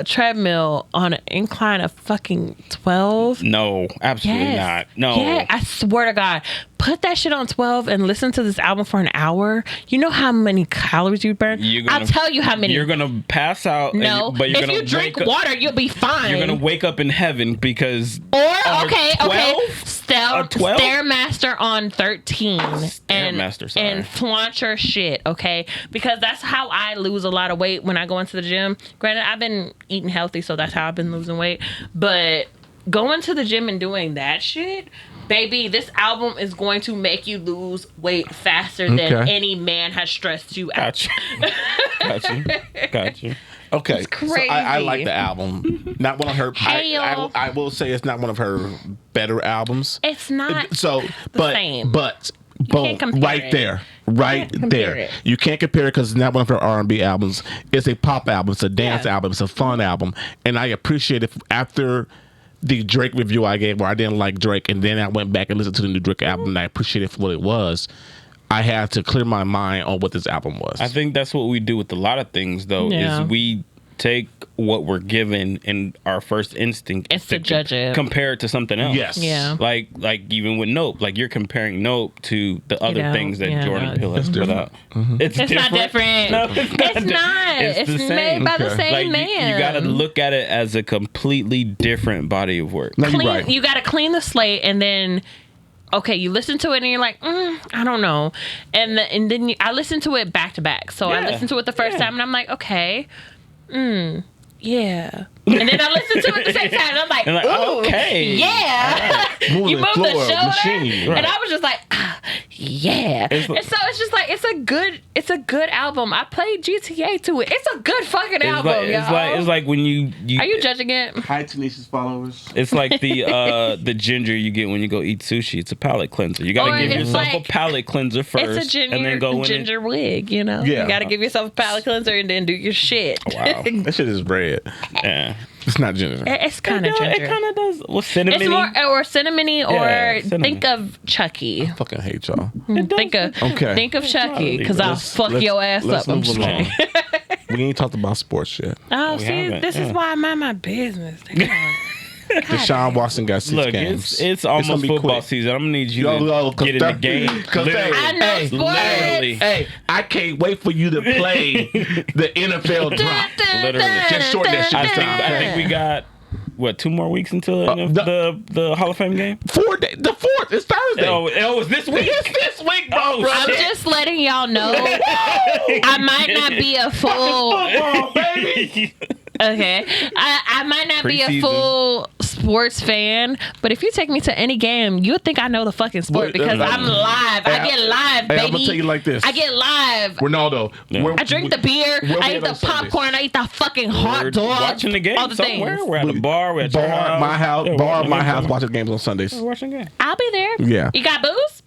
treadmill on an incline of fucking 12. No, absolutely not. No. Yeah, I swear to God. Put that shit on 12 and listen to this album for an hour. You know how many calories you burn? I'll tell you how many. You're going to pass out. No. But you're if you drink water, you'll be fine. You're going to wake up in heaven because... Okay. Stairmaster Stairmaster on 13. Stairmaster, sorry. And flaunt your shit, okay? Because that's how I lose a lot of weight when I go into the gym. Granted, I've been eating healthy, so that's how I've been losing weight. But going to the gym and doing that shit... Baby, this album is going to make you lose weight faster than any man has stressed you out. Gotcha. Okay, it's crazy. So I like the album. Not one of her. I will say it's not one of her better albums. It's not. So, same. But boom, right there. You can't compare it because it's not one of her R&B albums. It's a pop album. It's a dance album. It's a fun album, and I appreciate it after the Drake review I gave where I didn't like Drake, and then I went back and listened to the new Drake album and I appreciated it for what it was. I had to clear my mind on what this album was. I think that's what we do with a lot of things, though, is we take what we're given and our first instinct is to judge it, compare it to something else. Yes. Yeah. Like even with Nope, like you're comparing Nope to the other things that Jordan Peele has put out. It's not different. No, it's not. It's made by the same man. You got to look at it as a completely different body of work. No, you're right. You got to clean the slate and then. Okay, you listen to it and you're like, I don't know, and then I listen to it back to back. So I listened to it the first time and I'm like, okay, yeah. And then I listen to it at the same time and I'm like, okay, yeah. Right. You move the shoulder, machine, right. and I was just like, yeah. And so it's just like it's a good album. I played GTA to it. It's a good fucking album, y'all. It's like when you are you judging it? Hi, Tanisha's followers. It's like the ginger you get when you go eat sushi. It's a palate cleanser. You gotta give yourself a palate cleanser first, it's a ginger, and then go ginger wig. You know, you gotta give yourself a palate cleanser and then do your shit. Wow, that shit is bread. Yeah. It's not ginger. It's kind of ginger. It kind of does. Well, cinnamon. It's more or cinnamony or cinnamon. think of Chucky. I fucking hate y'all. Think of Chucky because I'll fuck your ass up. I'm just kidding. We ain't talked about sports yet. Oh, see, this is why I mind my business. Deshaun Watson got 6 games. It's almost gonna be football quick. season. I'm gonna need you to get in the game. I know sports. Literally. Hey, I can't wait for you to play the NFL drop. Literally. Just shorten that shit I down. think we got 2 more weeks until the Hall of Fame game. 4 days. The 4th. It's Thursday. Oh, it's this week. It's this week, bro. I'm just letting y'all know I might not be a full Football, baby. okay. I might not be a Preseason. full sports fan, but if you take me to any game, you would think I know the fucking sport because I'm live. I get live, baby. I'm gonna tell you like this. I get live. Ronaldo. Yeah. I drink the beer. I eat the popcorn. I eat the fucking hot We're dog. watching the game all the somewhere. things. We're at a bar. We're at your house. My house. Yeah, Bar watching my the house. game. Watching games on Sundays. We're watching the game. I'll be there. Yeah. You got booze?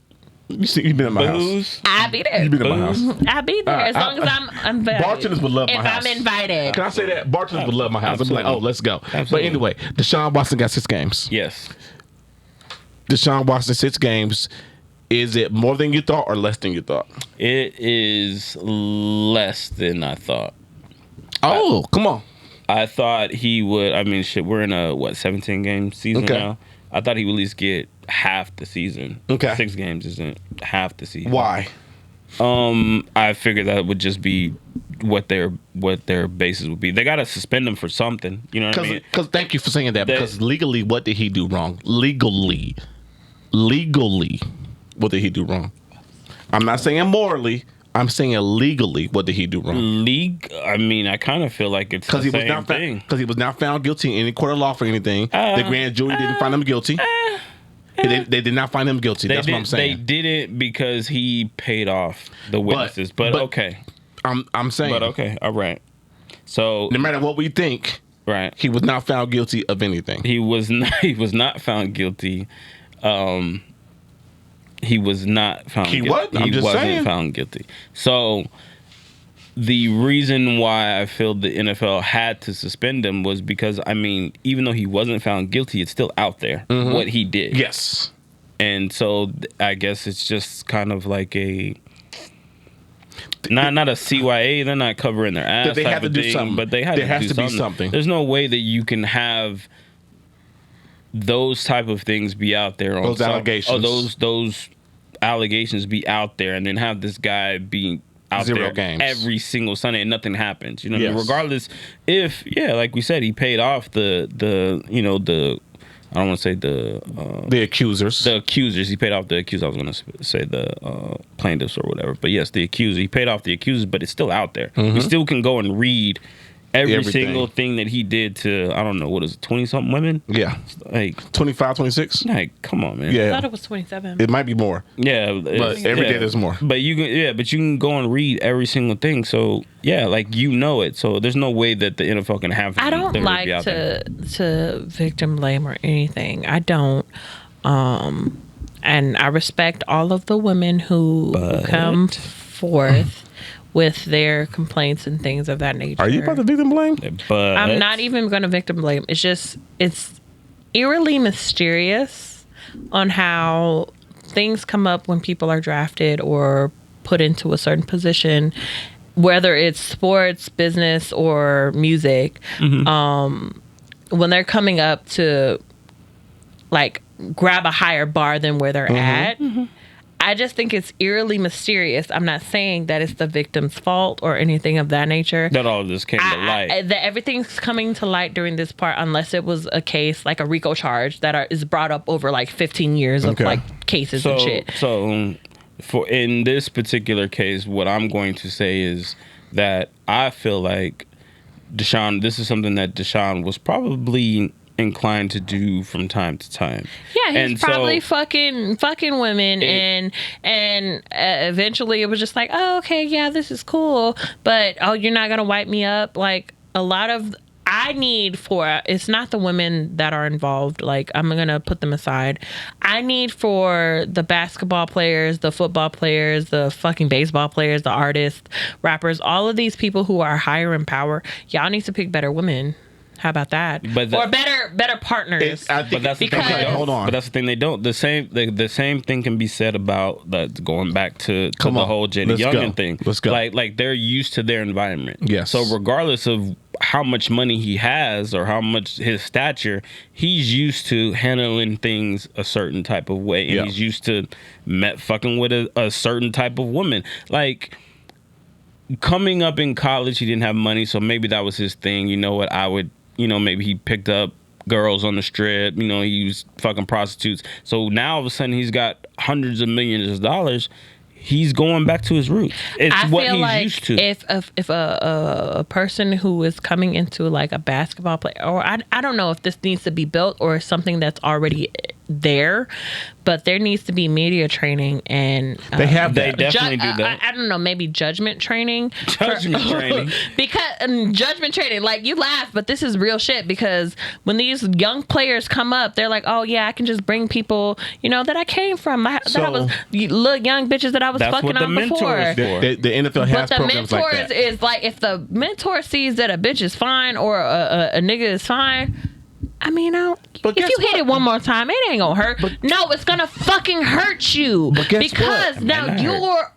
You've been in my house. Booze. I'll be there. You've been in my house. I'll be there as long as I'm invited. Bartenders would love my house. If I'm invited. Can I say that? Bartenders would love my house. I'd be like, Absolutely. oh, let's go. Absolutely. But anyway, Deshaun Watson got 6 games. Yes. Deshaun Watson, 6 games. Is it more than you thought or less than you thought? It is less than I thought. Oh, come on. I thought he would. I mean, shit. We're in a 17-game season Okay. now. I thought he would at least get half the season. Okay. 6 games isn't half the season. Why? I figured that would just be what their basis would be. They got to suspend him for something. You know what I mean? Because thank you for saying that. Because legally, what did he do wrong? Legally, what did he do wrong? I'm not saying morally. I'm saying legally, what did he do wrong? I mean, I kind of feel like it's the same thing. Because he was not found guilty in any court of law for anything. The grand jury didn't find him guilty. They did not find him guilty. That's what I'm saying. They did it because he paid off the witnesses. But okay. I'm saying. But okay. All right. So No matter what we think, right. he was not found guilty of anything. He was not found guilty. He was not found guilty. I'm just wasn't saying. found guilty. So the reason why I feel the NFL had to suspend him was because, I mean, even though he wasn't found guilty, it's still out there what he did. Yes. And so I guess it's just kind of like a not a CYA. They're not covering their ass. They type have to of do thing, something. But they have There to has do to be something. something. There's no way that you can have those type of things be out there on Those allegations. those allegations be out there, and then have this guy be out 0 there games. every single Sunday and nothing happens. You know, what I mean? Yes. Regardless if like we said, he paid off the I don't want to say The accusers. the accusers. He paid off the accusers. I was going to say the plaintiffs or whatever. But yes, the accusers. He paid off the accusers, but it's still out there. You still can go and read every Everything. single thing that he did to, I don't know, what is it, 20-something women? Yeah. Like, 25, 26? come on, man. I Yeah. thought it was 27. It might be more. Yeah. But every day there's more. But you can go and read every single thing. So, yeah, like, you know it. So there's no way that the NFL can have I don't literally like be out there. to victim blame or anything. I don't. And I respect all of the women who come forth with their complaints and things of that nature. Are you about to victim blame? But I'm not even going to victim blame. It's just, it's eerily mysterious on how things come up when people are drafted or put into a certain position, whether it's sports, business, or music. When they're coming up to like grab a higher bar than where they're at. I just think it's eerily mysterious. I'm not saying that it's the victim's fault or anything of that nature. that all just came to light. That everything's coming to light during this part, unless it was a case like a RICO charge that is brought up over like 15 years of like cases and shit. So, for in this particular case, what I'm going to say is that I feel like Deshaun. This is something that Deshaun was probably inclined to do from time to time. Yeah, he's And probably so, fucking women, and eventually it was just like, oh, okay, yeah, this is cool, but oh, you're not gonna wipe me up. Like a lot of I need for it's not the women that are involved. Like I'm gonna put them aside. I need for the basketball players, the football players, the fucking baseball players, the artists, rappers, all of these people who are higher in power. Y'all need to pick better women. How about that? Or better partners. But that's the thing they don't. Hold on. But that's the thing they don't. The same thing can be said about that. Going back to the whole Jenny Let's Youngin go. thing. Let's go. Like they're used to their environment. Yes. So regardless of how much money he has or how much his stature, he's used to handling things a certain type of way, and he's used to fucking with a certain type of woman. Like, coming up in college, he didn't have money, so maybe that was his thing. You know what? I would, maybe he picked up girls on the strip. He used fucking prostitutes. So now all of a sudden he's got hundreds of millions of dollars. He's going back to his roots. It's what he's used to. If a person who is coming into like a basketball player, or I don't know if this needs to be built or something that's already there, but there needs to be media training, and they definitely do that. I don't know, maybe judgment training. Training. Because judgment training, like, you laugh, but this is real shit, because when these young players come up, they're like, oh yeah, I can just bring people, that I came from, that I was little young bitches that I was fucking on before. The NFL has but programs like that. But the mentors is like, if the mentor sees that a bitch is fine or a nigga is fine, I mean, if you hit it one more time, it ain't gonna hurt. No, it's gonna fucking hurt you. Because now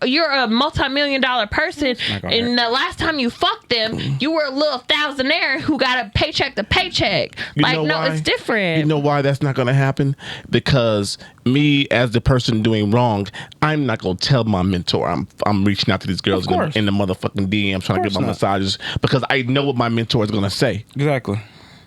you're a multi-million-dollar person, and the last time you fucked them, you were a little thousandaire who got a paycheck to paycheck. It's different. You know why that's not gonna happen? Because me, as the person doing wrong, I'm not gonna tell my mentor I'm reaching out to these girls in the motherfucking DM trying to get my massages, because I know what my mentor is gonna say. Exactly.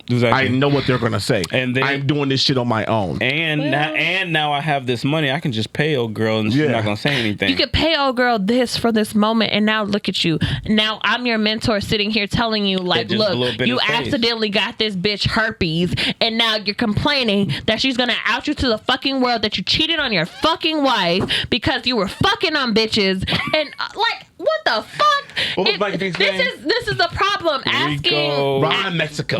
I know what they're gonna say, and then, I'm doing this shit on my own. And now I have this money. I can just pay old girl, and she's not gonna say anything. You could pay old girl this for this moment, and now look at you. Now I'm your mentor, sitting here telling you, like, look, you accidentally got this bitch herpes, and now you're complaining that she's gonna out you to the fucking world that you cheated on your fucking wife because you were fucking on bitches, and like, what the fuck? What was Mike D's name? This is the problem. Ron Mexico.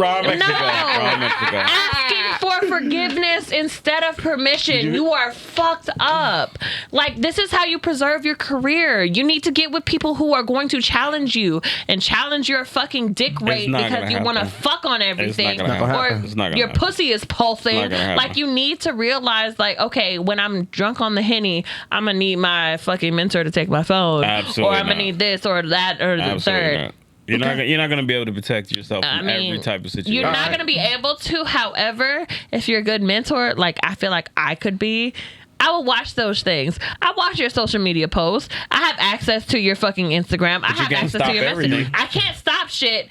Asking for forgiveness instead of permission. You are fucked up. Like, this is how you preserve your career. You need to get with people who are going to challenge you and challenge your fucking dick rate because you want to fuck on everything, or your pussy is pulsing. Like, you need to realize, like, okay, when I'm drunk on the Henny, I'm gonna need my fucking mentor to take my phone. Absolutely. Or I'm gonna need this or that or the third. Not. You're not gonna be able to protect yourself from every type of situation. You're not gonna be able to. However, if you're a good mentor, like I feel like I could be, I will watch those things. I watch your social media posts. I have access to your fucking Instagram. I have access to your message. I can't stop shit.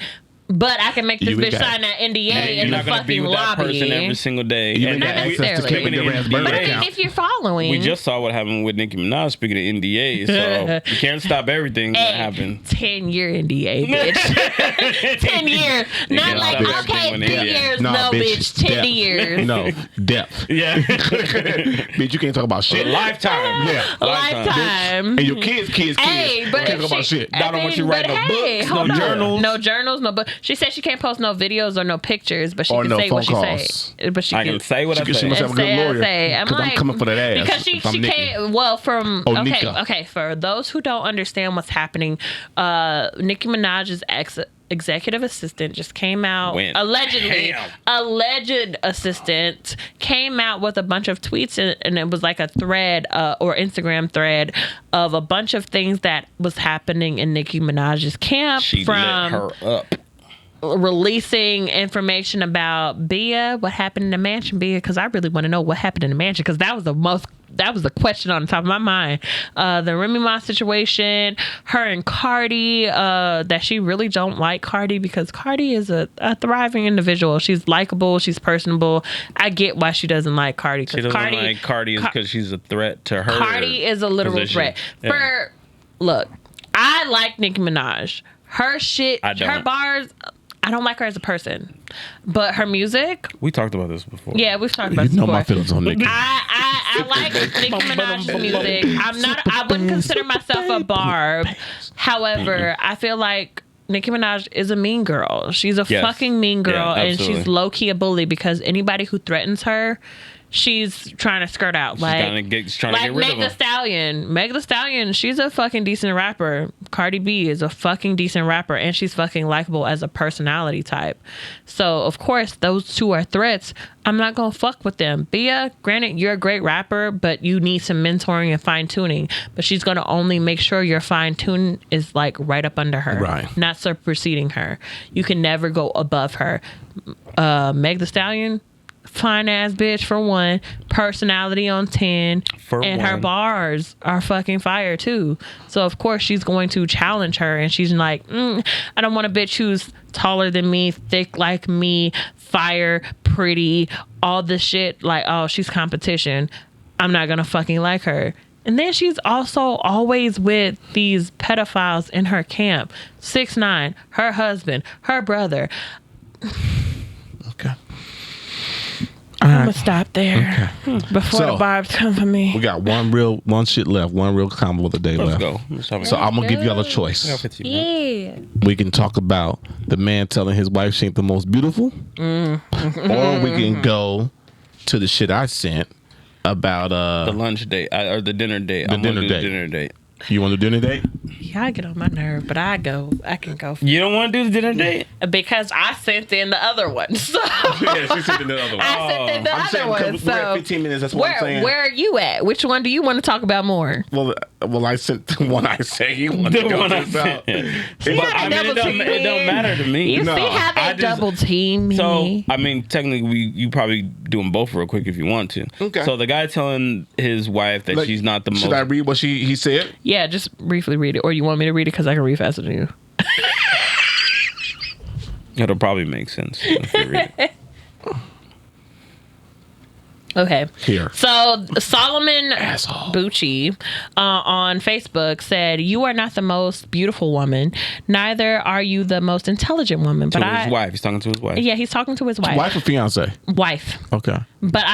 But I can make this bitch sign that NDA in the fucking lobby. You're not going to be with that person every single day. You ain't got access to Kevin Durant's burner account. If you're following. We just saw what happened with Nicki Minaj, speaking of NDAs, so you can't stop everything that happened. 10-year NDA, bitch. 10 years. Not like, okay, 10 years. No, bitch. 10 years. No, depth. Yeah. Bitch, you can't talk about shit. Lifetime. Yeah. Lifetime. And your kids. Hey, but can't talk about shit. I don't want you writing no books, no journals. No journals, no books. She said she can't post no videos or no pictures, but she can say what she say. But I can say what I say. She must have a good lawyer. I'm coming for that ass. Because she can't. Well, from okay. For those who don't understand what's happening, Nicki Minaj's executive assistant just came out, alleged assistant came out with a bunch of tweets, and it was like a thread or Instagram thread of a bunch of things that was happening in Nicki Minaj's camp. She lit her up. Releasing information about Bia, what happened in the mansion, Bia, because I really want to know what happened in the mansion, because that was the question on the top of my mind. The Remy Ma situation, her and Cardi, that she really don't like Cardi because Cardi is a thriving individual. She's likable, she's personable. I get why she doesn't like Cardi. She doesn't like Cardi because she's a threat to her. Cardi is a literal threat. Yeah. Look, I like Nicki Minaj. Her shit, her bars, I don't like her as a person, but her music. We talked about this before. Yeah, we've talked about this before. You know my feelings on Nicki. I like Nicki Minaj's music. I wouldn't consider myself a barb. However, I feel like Nicki Minaj is a mean girl. She's a fucking mean girl, and she's low key a bully because anybody who threatens her she's trying to skirt out. She's trying to get rid of Meg Thee Stallion. Meg Thee Stallion, she's a fucking decent rapper. Cardi B is a fucking decent rapper, and she's fucking likable as a personality type. So, of course, those two are threats. I'm not gonna fuck with them. Bia, granted, you're a great rapper, but you need some mentoring and fine tuning. But she's gonna only make sure your fine tune is like right up under her, right, not superseding her. You can never go above her. Meg Thee Stallion, fine ass bitch for one, personality on 10, and her bars are fucking fire too. So of course she's going to challenge her, and she's like, I don't want a bitch who's taller than me, thick like me, fire, pretty, all this shit. Like, oh, she's competition. I'm not gonna fucking like her. And then she's also always with these pedophiles in her camp. 6ix9ine, her husband, her brother. Okay. I'm gonna stop there before the barbs come for me. We got one shit left, one real combo of the day left. Let's go. So I'm gonna give y'all a choice. Yeah. We can talk about the man telling his wife she ain't the most beautiful, or we can go to the shit I sent about the lunch date or the dinner date. The dinner date. You want to do dinner date? Yeah, I get on my nerve, but I can go. You don't want to do the dinner date? Because I sent in the other one. So Yeah, she sent in the other one. I sent in the other one. So we're at 15 minutes. That's what I'm saying. Where are you at? Which one do you want to talk about more? Well, I sent the one I say he wanted to go about. But I mean, it don't matter to me. You see how they double team me? So, I mean, technically, you probably do them both real quick if you want to. Okay. So the guy telling his wife that she's not the most. Should I read what he said? Yeah, just briefly read it. Or you want me to read it because I can read faster than you? It'll probably make sense if you read it. Okay. Here. So Solomon Asshole. Bucci on Facebook said, "You are not the most beautiful woman. Neither are you the most intelligent woman." But his wife. He's talking to his wife. Yeah, he's talking to his wife. Wife or fiance? Wife. Okay. But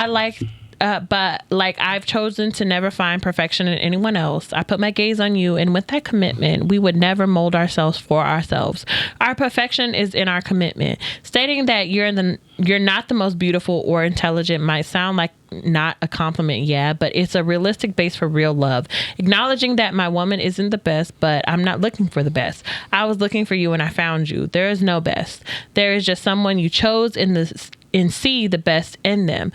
I've chosen to never find perfection in anyone else. I put my gaze on you, and with that commitment, we would never mold ourselves for ourselves. Our perfection is in our commitment. Stating that you're not the most beautiful or intelligent might sound like not a compliment, yeah, but it's a realistic base for real love. Acknowledging that my woman isn't the best, but I'm not looking for the best. I was looking for you and I found you. There is no best. There is just someone you chose and see the best in them.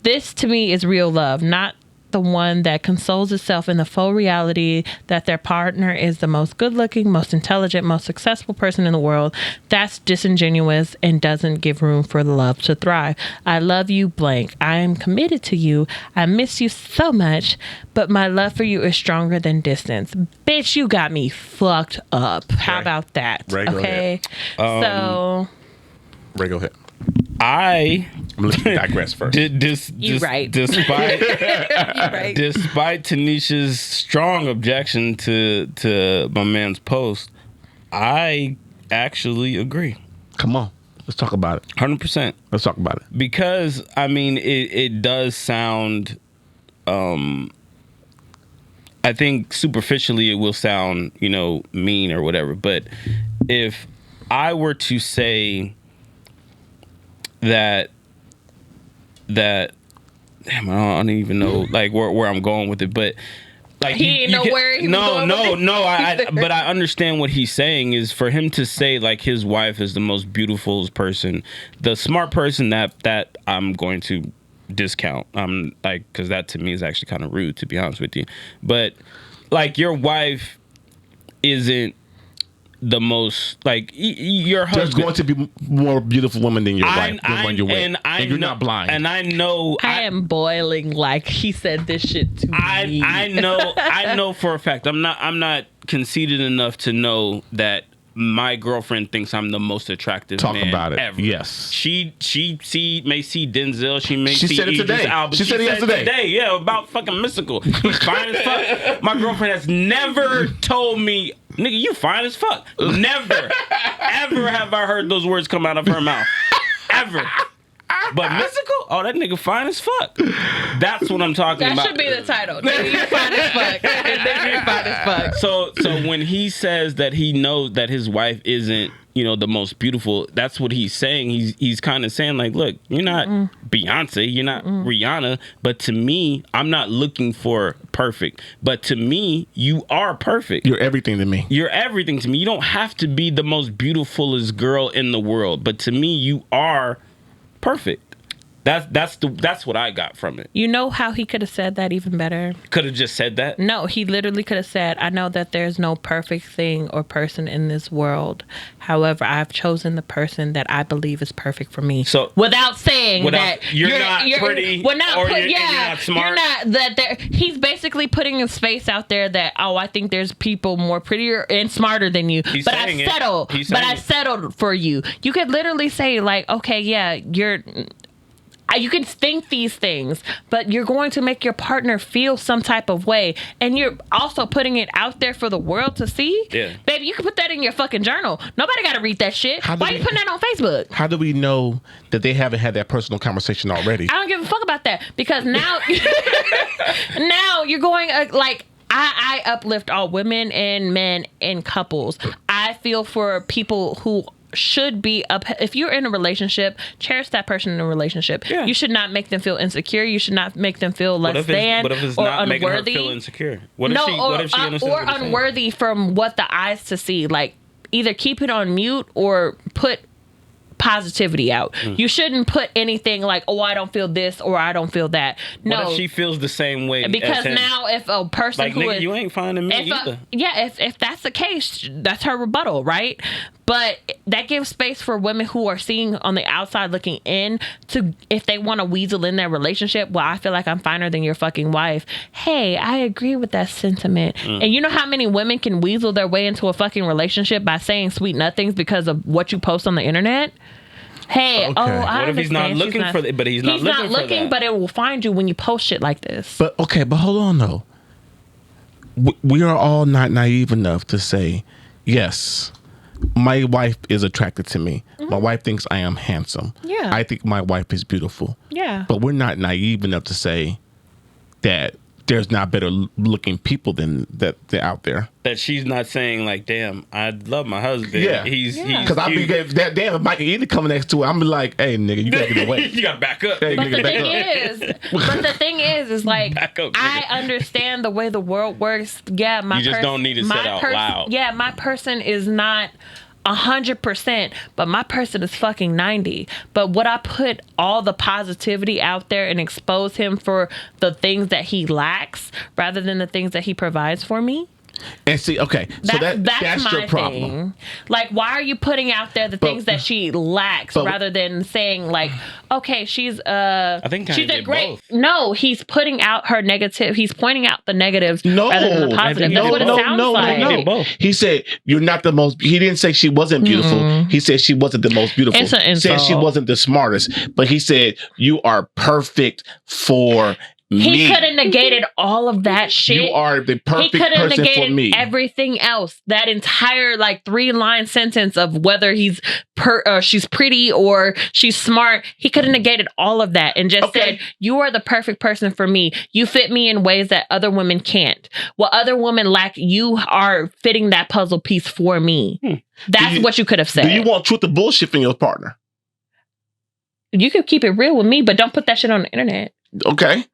This to me is real love, not the one that consoles itself in the full reality that their partner is the most good-looking, most intelligent, most successful person in the world. That's disingenuous and doesn't give room for the love to thrive. I love you, blank. I am committed to you. I miss you so much, but my love for you is stronger than distance. Bitch, you got me fucked up. How about that? Ray, go okay. Ray, go ahead. I'm gonna let you digress first. You're right. Despite right. despite Tanisha's strong objection to my man's post, I actually agree. Come on, let's talk about it. 100%. Let's talk about it. Because I mean, it does sound. I think superficially it will sound, mean or whatever. But if I were to say that damn, I don't even know like where I'm going with it, but like he didn't know where he was going with it. But I understand what he's saying is for him to say like his wife is the most beautiful person, the smart person that I'm going to discount. Because that to me is actually kind of rude, to be honest with you. But like your wife isn't the most like your husband. There's going to be more beautiful women than your wife when you're with, and you're not blind. And I know I am boiling like he said this shit to me. I know for a fact. I'm not conceited enough to know that my girlfriend thinks I'm the most attractive man about it ever. Yes. She may see Denzel. She see said it today. Album. She said it yesterday. Yeah, about fucking Mystical. He's fine as fuck. My girlfriend has never told me, nigga, you fine as fuck. Never, ever have I heard those words come out of her mouth. Ever. But mystical? Oh, that nigga fine as fuck. That's what I'm talking about. That should be the title. Nigga, you fine as fuck. Nigga, you fine as fuck. So when he says that he knows that his wife isn't, the most beautiful, that's what he's saying. He's kind of saying like, look, you're not Beyonce, you're not Rihanna, but to me, I'm not looking for perfect. But to me, you are perfect. You're everything to me. You're everything to me. You don't have to be the most beautifulest girl in the world, but to me, you are perfect. That's what I got from it. You know how he could have said that even better? Could have just said that? No, he literally could have said, I know that there's no perfect thing or person in this world. However, I've chosen the person that I believe is perfect for me. So without saying that you're not pretty or you're not smart. You're not that he's basically putting a space out there that, I think there's people more prettier and smarter than you. But I settled for you. You could literally say like, okay, yeah, you can think these things, but you're going to make your partner feel some type of way. And you're also putting it out there for the world to see. Yeah. Baby, you can put that in your fucking journal. Nobody got to read that shit. Why are you putting that on Facebook? How do we know that they haven't had that personal conversation already? I don't give a fuck about that. Because now, now you're going like... I uplift all women and men and couples. I feel for people who should be if you're in a relationship, cherish that person in a relationship. Yeah. You should not make them feel insecure. You should not make them feel less than what if it's or not unworthy. Making her feel insecure? What if she understands or unworthy from what the eyes to see? Like either keep it on mute or put positivity out. You shouldn't put anything like, I don't feel this or I don't feel that. No. What if she feels the same way? Because now if a person who nigga, you ain't finding me either. If that's the case, that's her rebuttal, right? But that gives space for women who are seeing on the outside looking in to, if they want to weasel in their relationship, I feel like I'm finer than your fucking wife. Hey, I agree with that sentiment. And you know how many women can weasel their way into a fucking relationship by saying sweet nothings because of what you post on the internet? Hey, okay. I what if he's not looking for it? But he's not looking, but it will find you when you post shit like this. But hold on though. We are all not naive enough to say, yes, my wife is attracted to me. My wife thinks I am handsome. Yeah. I think my wife is beautiful. Yeah. But we're not naive enough to say that there's not better looking people than that out there. That she's not saying like, damn, I love my husband. Yeah. He's because I'll be that damn if Michael Eaton coming next to it, I'm be like, hey nigga, you gotta get away. You gotta back up. Hey, but the thing is like I understand the way the world works. Yeah, you just don't need to say it out loud. Yeah, my person is not 100%, but my person is fucking 90. But would I put all the positivity out there and expose him for the things that he lacks rather than the things that he provides for me? And see, okay, so that's your problem. Thing. Like, why are you putting out there the things that she lacks rather than saying like, okay, she's I think she's a great. Both. No, he's putting out her negative. He's pointing out the negatives rather than the positive. That's what it sounds like. No. He said you're not the most. He didn't say she wasn't beautiful. He said she wasn't the most beautiful. It's an insult. He said she wasn't the smartest, but he said you are perfect for He could have negated all of that shit. You are the perfect person for me. He could have negated everything else. That entire 3-line sentence of whether she's pretty or she's smart. He could have negated all of that and just said, you are the perfect person for me. You fit me in ways that other women can't. What other women lack, you are fitting that puzzle piece for me. That's what you could have said. Do you want truth or bullshit from your partner? You can keep it real with me, but don't put that shit on the internet. Okay.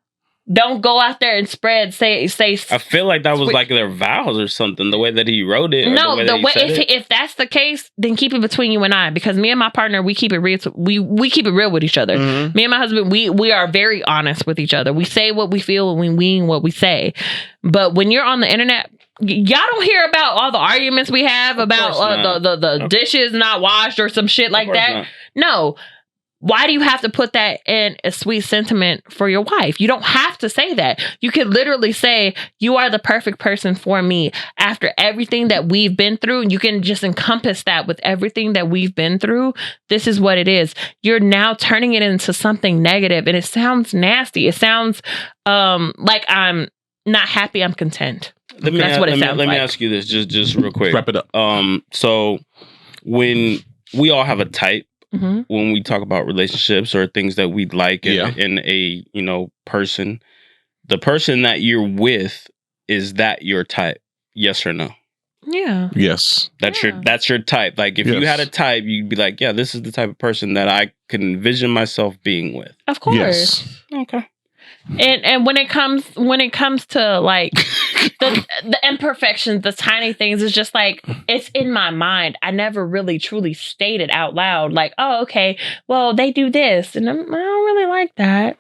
Don't go out there and say. I feel like that was like their vows or something. The way that he wrote it. No, if that's the case, then keep it between you and I. Because me and my partner, we keep it real. We keep it real with each other. Mm-hmm. Me and my husband, we are very honest with each other. We say what we feel and we mean what we say. But when you're on the internet, y'all don't hear about all the arguments we have about the dishes not washed or some shit like that. Not. No. Why do you have to put that in a sweet sentiment for your wife? You don't have to say that. You could literally say, you are the perfect person for me. After everything that we've been through, you can just encompass that with everything that we've been through. This is what it is. You're now turning it into something negative, and it sounds nasty. It sounds like I'm not happy, I'm content. That's what it sounds like. Let me ask you this, just real quick. Wrap it up. So when we all have a type, when we talk about relationships or things that we like in a person, the person that you're with, is that your type? Yes or no? Yeah. Yes. That's your type. Like if you had a type, you'd be like, yeah, this is the type of person that I can envision myself being with. Of course. Yes. Okay. And when it comes to like the imperfections, the tiny things, it's just like it's in my mind. I never really truly stated out loud like, oh, okay, well, they do this, and I don't really like that.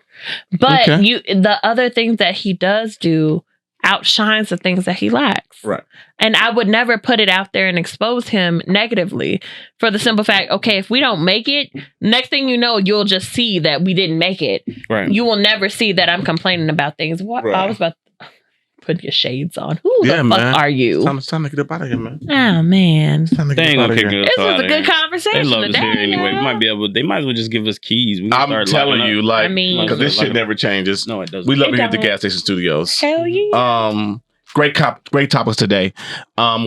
But the other things that he does do outshines the things that he lacks. Right. And I would never put it out there and expose him negatively for the simple fact, okay, if we don't make it, next thing you know, you'll just see that we didn't make it. Right. You will never see that I'm complaining about things. What? Right. I was about to put your shades on. Who the fuck are you? It's time to get up out of here, man. Oh, man. It's time to They get ain't up out gonna of kick here. us This out was a of good here. conversation. They love us today, here anyway. y'all. They might as well just give us keys. We can I'm start telling locking you, up. like, I mean- because this shit never changes. No, it doesn't. We love It being at the don't. gas station studios. Hell yeah. Great topics today.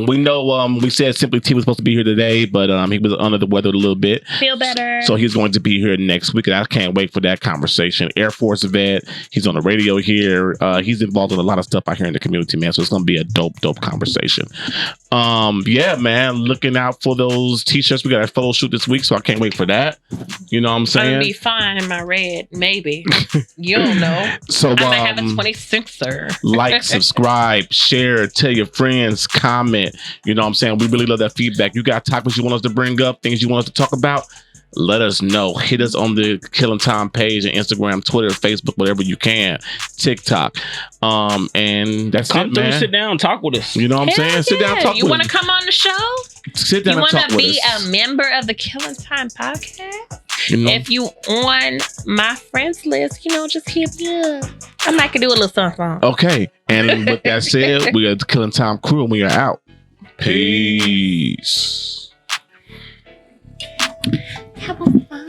We know we said Simply T was supposed to be here today, but he was under the weather a little bit. Feel better. So he's going to be here next week, and I can't wait for that conversation. Air Force vet. He's on the radio here. He's involved in a lot of stuff out here in the community, man. So it's going to be a dope conversation. Yeah, man. Looking out for those t-shirts. We got a photo shoot this week, so I can't wait for that. You know what I'm saying? I'm gonna be fine in my red, maybe. You don't know. So I might have a 26er. like, subscribe, share, tell your friends, comment. You know what I'm saying? We really love that feedback. You got topics you want us to bring up, things you want us to talk about, let us know. Hit us on the Killing Tyme page and Instagram, Twitter, Facebook, whatever you can, TikTok. And that's Come it, through, man. sit down, talk with us. You know what I'm Hell saying? Sit down, yeah. talk You with want to us. come on the show? Sit down You and want talk to with be us. a member of the Killing Tyme podcast? You know? If you on my friends list, just hit me up. I might could do a little something. Okay. And with that said, we are the Killing Tyme Crew, and we are out. Peace. Have a fun.